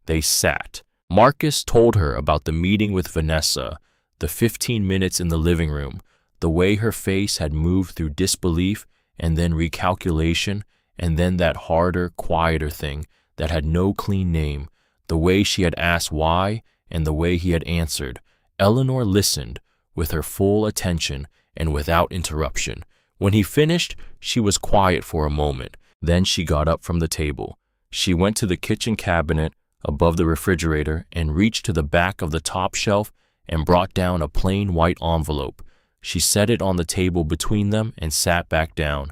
They sat. Marcus told her about the meeting with Vanessa, the 15 minutes in the living room, the way her face had moved through disbelief and then recalculation, and then that harder, quieter thing that had no clean name, the way she had asked why and the way he had answered. Eleanor listened with her full attention and without interruption. When he finished, she was quiet for a moment. Then she got up from the table. She went to the kitchen cabinet above the refrigerator and reached to the back of the top shelf and brought down a plain white envelope. She set it on the table between them and sat back down.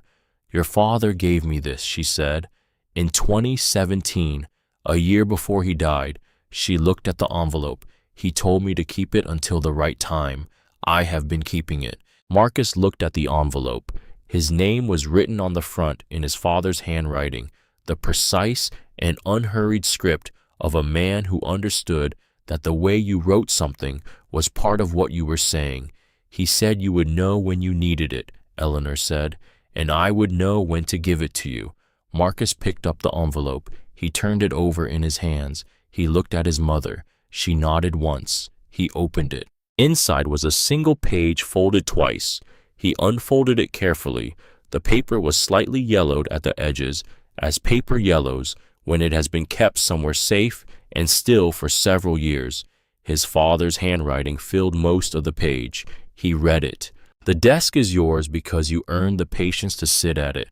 Your father gave me this, she said. In 2017, a year before he died. She looked at the envelope. He told me to keep it until the right time. I have been keeping it. Marcus looked at the envelope. His name was written on the front in his father's handwriting, the precise and unhurried script of a man who understood that the way you wrote something was part of what you were saying. He said you would know when you needed it, Eleanor said, and I would know when to give it to you. Marcus picked up the envelope. He turned it over in his hands. He looked at his mother. She nodded once. He opened it. Inside was a single page folded twice. He unfolded it carefully. The paper was slightly yellowed at the edges, as paper yellows when it has been kept somewhere safe and still for several years. His father's handwriting filled most of the page. He read it. The desk is yours because you earned the patience to sit at it.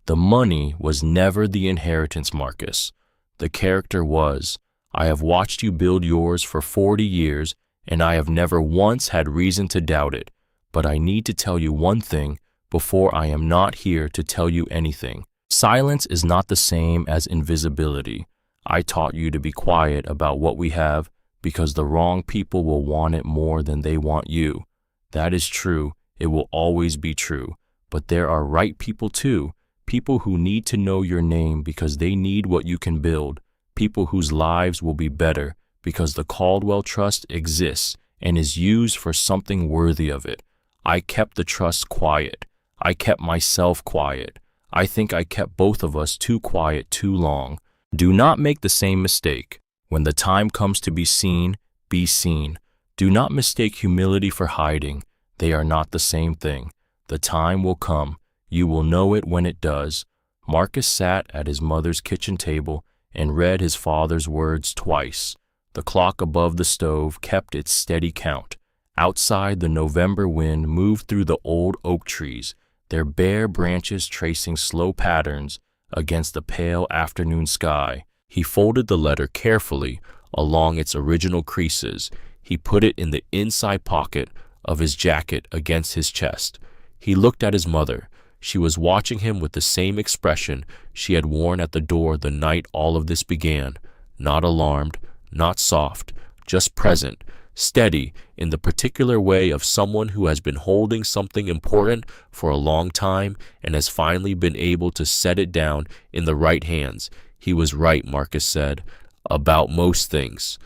The money was never the inheritance, Marcus. The character was. I have watched you build yours for 40 years, and I have never once had reason to doubt it. But I need to tell you one thing before I am not here to tell you anything. Silence is not the same as invisibility. I taught you to be quiet about what we have because the wrong people will want it more than they want you. That is true. It will always be true. But there are right people too, people who need to know your name because they need what you can build, people whose lives will be better because the Caldwell Trust exists and is used for something worthy of it. I kept the trust quiet. I kept myself quiet. I think I kept both of us too quiet too long. Do not make the same mistake. When the time comes to be seen, be seen. Do not mistake humility for hiding. They are not the same thing. The time will come. You will know it when it does. Marcus sat at his mother's kitchen table and read his father's words twice. The clock above the stove kept its steady count. Outside, the November wind moved through the old oak trees, their bare branches tracing slow patterns against the pale afternoon sky. He folded the letter carefully along its original creases. He put it in the inside pocket of his jacket against his chest. He looked at his mother. She was watching him with the same expression she had worn at the door the night all of this began. Not alarmed, not soft, just present, steady in the particular way of someone who has been holding something important for a long time and has finally been able to set it down in the right hands. He was right, Marcus said. About most things,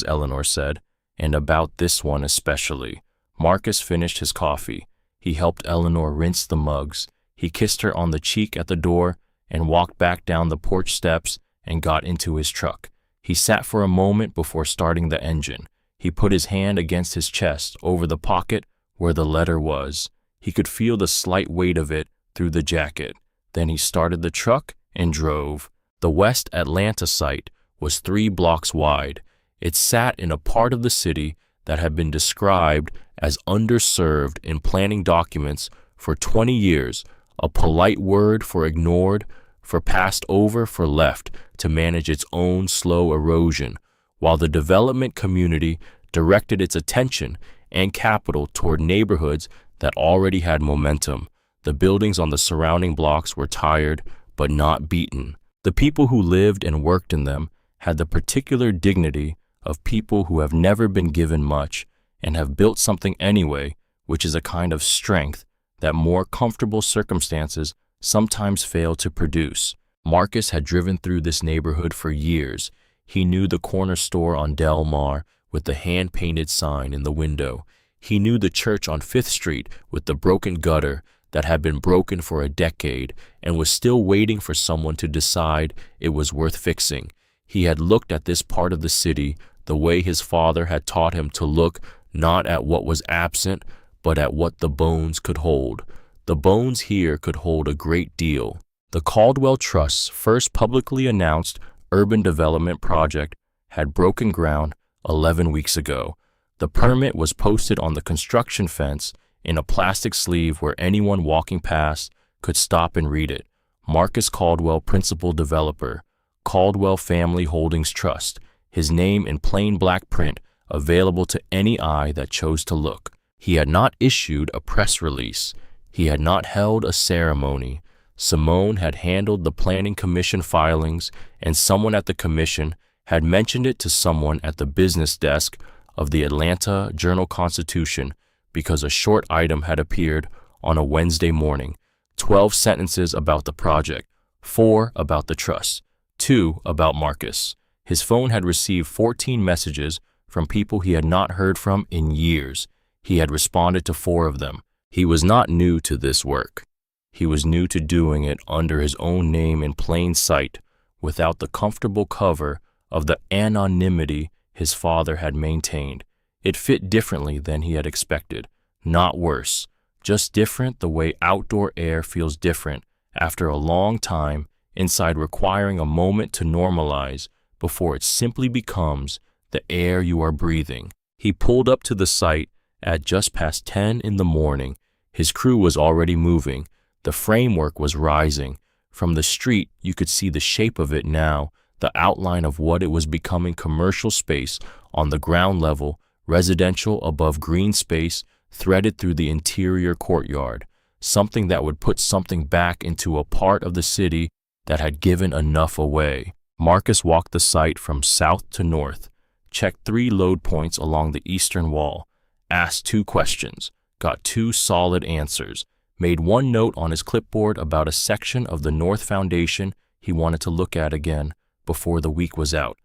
Eleanor said, and about this one especially. Marcus finished his coffee. He helped Eleanor rinse the mugs. He kissed her on the cheek at the door and walked back down the porch steps and got into his truck. He sat for a moment before starting the engine. He put his hand against his chest over the pocket where the letter was. He could feel the slight weight of it through the jacket. Then he started the truck and drove. The West Atlanta site was 3 blocks wide. It sat in a part of the city that had been described as underserved in planning documents for 20 years, a polite word for ignored, for passed over, for left to manage its own slow erosion, while the development community directed its attention and capital toward neighborhoods that already had momentum. The buildings on the surrounding blocks were tired, but not beaten. The people who lived and worked in them had the particular dignity of people who have never been given much and have built something anyway, which is a kind of strength that more comfortable circumstances sometimes fail to produce. Marcus had driven through this neighborhood for years. He knew the corner store on Del Mar with the hand-painted sign in the window. He knew the church on 5th Street with the broken gutter that had been broken for a decade and was still waiting for someone to decide it was worth fixing. He had looked at this part of the city the way his father had taught him to look, not at what was absent, but at what the bones could hold. The bones here could hold a great deal. The Caldwell Trust's first publicly announced urban development project had broken ground 11 weeks ago. The permit was posted on the construction fence in a plastic sleeve where anyone walking past could stop and read it. Marcus Caldwell, principal developer, Caldwell Family Holdings Trust, his name in plain black print, available to any eye that chose to look. He had not issued a press release. He had not held a ceremony. Simone had handled the planning commission filings, and someone at the commission had mentioned it to someone at the business desk of the Atlanta Journal-Constitution because a short item had appeared on a Wednesday morning. 12 sentences about the project, 4 about the trust, 2 about Marcus. His phone had received 14 messages from people he had not heard from in years. He had responded to 4 of them. He was not new to this work. He was new to doing it under his own name in plain sight, without the comfortable cover of the anonymity his father had maintained. It fit differently than he had expected, not worse, just different the way outdoor air feels different after a long time inside, requiring a moment to normalize before it simply becomes the air you are breathing. He pulled up to the site at just past 10 in the morning. His crew was already moving. The framework was rising. From the street, you could see the shape of it now, the outline of what it was becoming: commercial space on the ground level, residential above, green space threaded through the interior courtyard, something that would put something back into a part of the city that had given enough away. Marcus walked the site from south to north, checked 3 load points along the eastern wall, asked 2 questions, got 2 solid answers, made 1 note on his clipboard about a section of the north foundation he wanted to look at again before the week was out.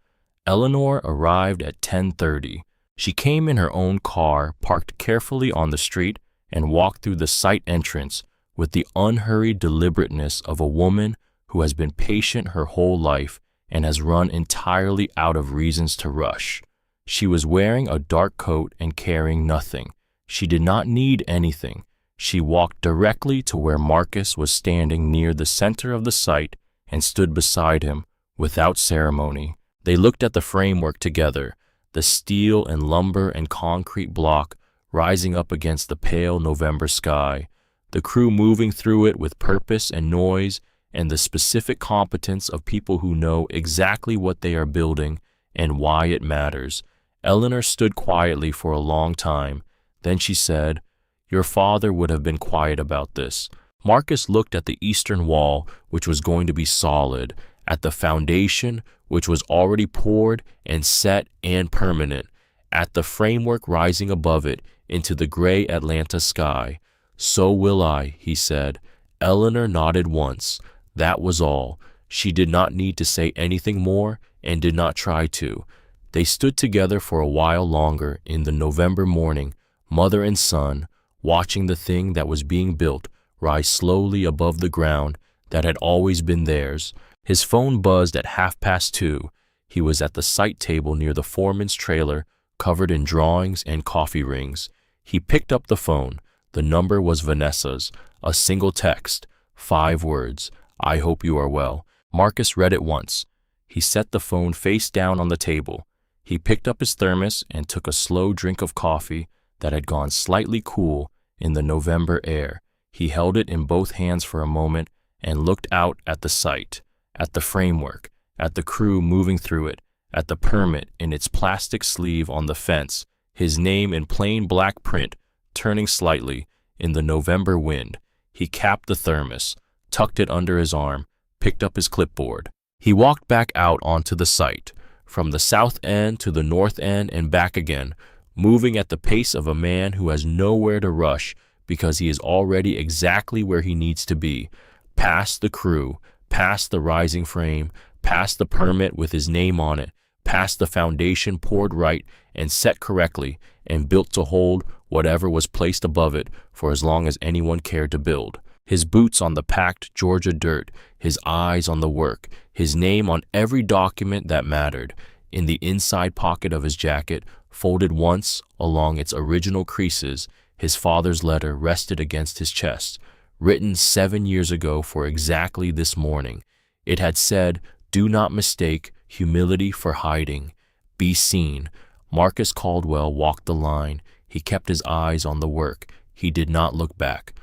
Eleanor arrived at 10:30. She came in her own car, parked carefully on the street, and walked through the site entrance with the unhurried deliberateness of a woman who has been patient her whole life and has run entirely out of reasons to rush. She was wearing a dark coat and carrying nothing. She did not need anything. She walked directly to where Marcus was standing near the center of the site and stood beside him without ceremony. They looked at the framework together, the steel and lumber and concrete block rising up against the pale November sky, the crew moving through it with purpose and noise and the specific competence of people who know exactly what they are building and why it matters. Eleanor stood quietly for a long time. Then she said, "Your father would have been quiet about this." Marcus looked at the eastern wall, which was going to be solid, at the foundation, which was already poured and set and permanent, at the framework rising above it into the gray Atlanta sky. "So will I," he said. Eleanor nodded once. That was all. She did not need to say anything more and did not try to. They stood together for a while longer in the November morning, mother and son, watching the thing that was being built rise slowly above the ground that had always been theirs. His phone buzzed at 2:30. He was at the site table near the foreman's trailer, covered in drawings and coffee rings. He picked up the phone. The number was Vanessa's. A single text, 5 words. "I hope you are well." Marcus read it once. He set the phone face down on the table. He picked up his thermos and took a slow drink of coffee that had gone slightly cool in the November air. He held it in both hands for a moment and looked out at the site, at the framework, at the crew moving through it, at the permit in its plastic sleeve on the fence, his name in plain black print, turning slightly in the November wind. He capped the thermos, tucked it under his arm, picked up his clipboard. He walked back out onto the site, from the south end to the north end and back again, moving at the pace of a man who has nowhere to rush because he is already exactly where he needs to be, past the crew, past the rising frame, past the permit with his name on it, past the foundation poured right and set correctly and built to hold whatever was placed above it for as long as anyone cared to build. His boots on the packed Georgia dirt, his eyes on the work, his name on every document that mattered. In the inside pocket of his jacket, folded once along its original creases, his father's letter rested against his chest, written 7 years ago for exactly this morning. It had said, "Do not mistake humility for hiding. Be seen." Marcus Caldwell walked the line. He kept his eyes on the work. He did not look back.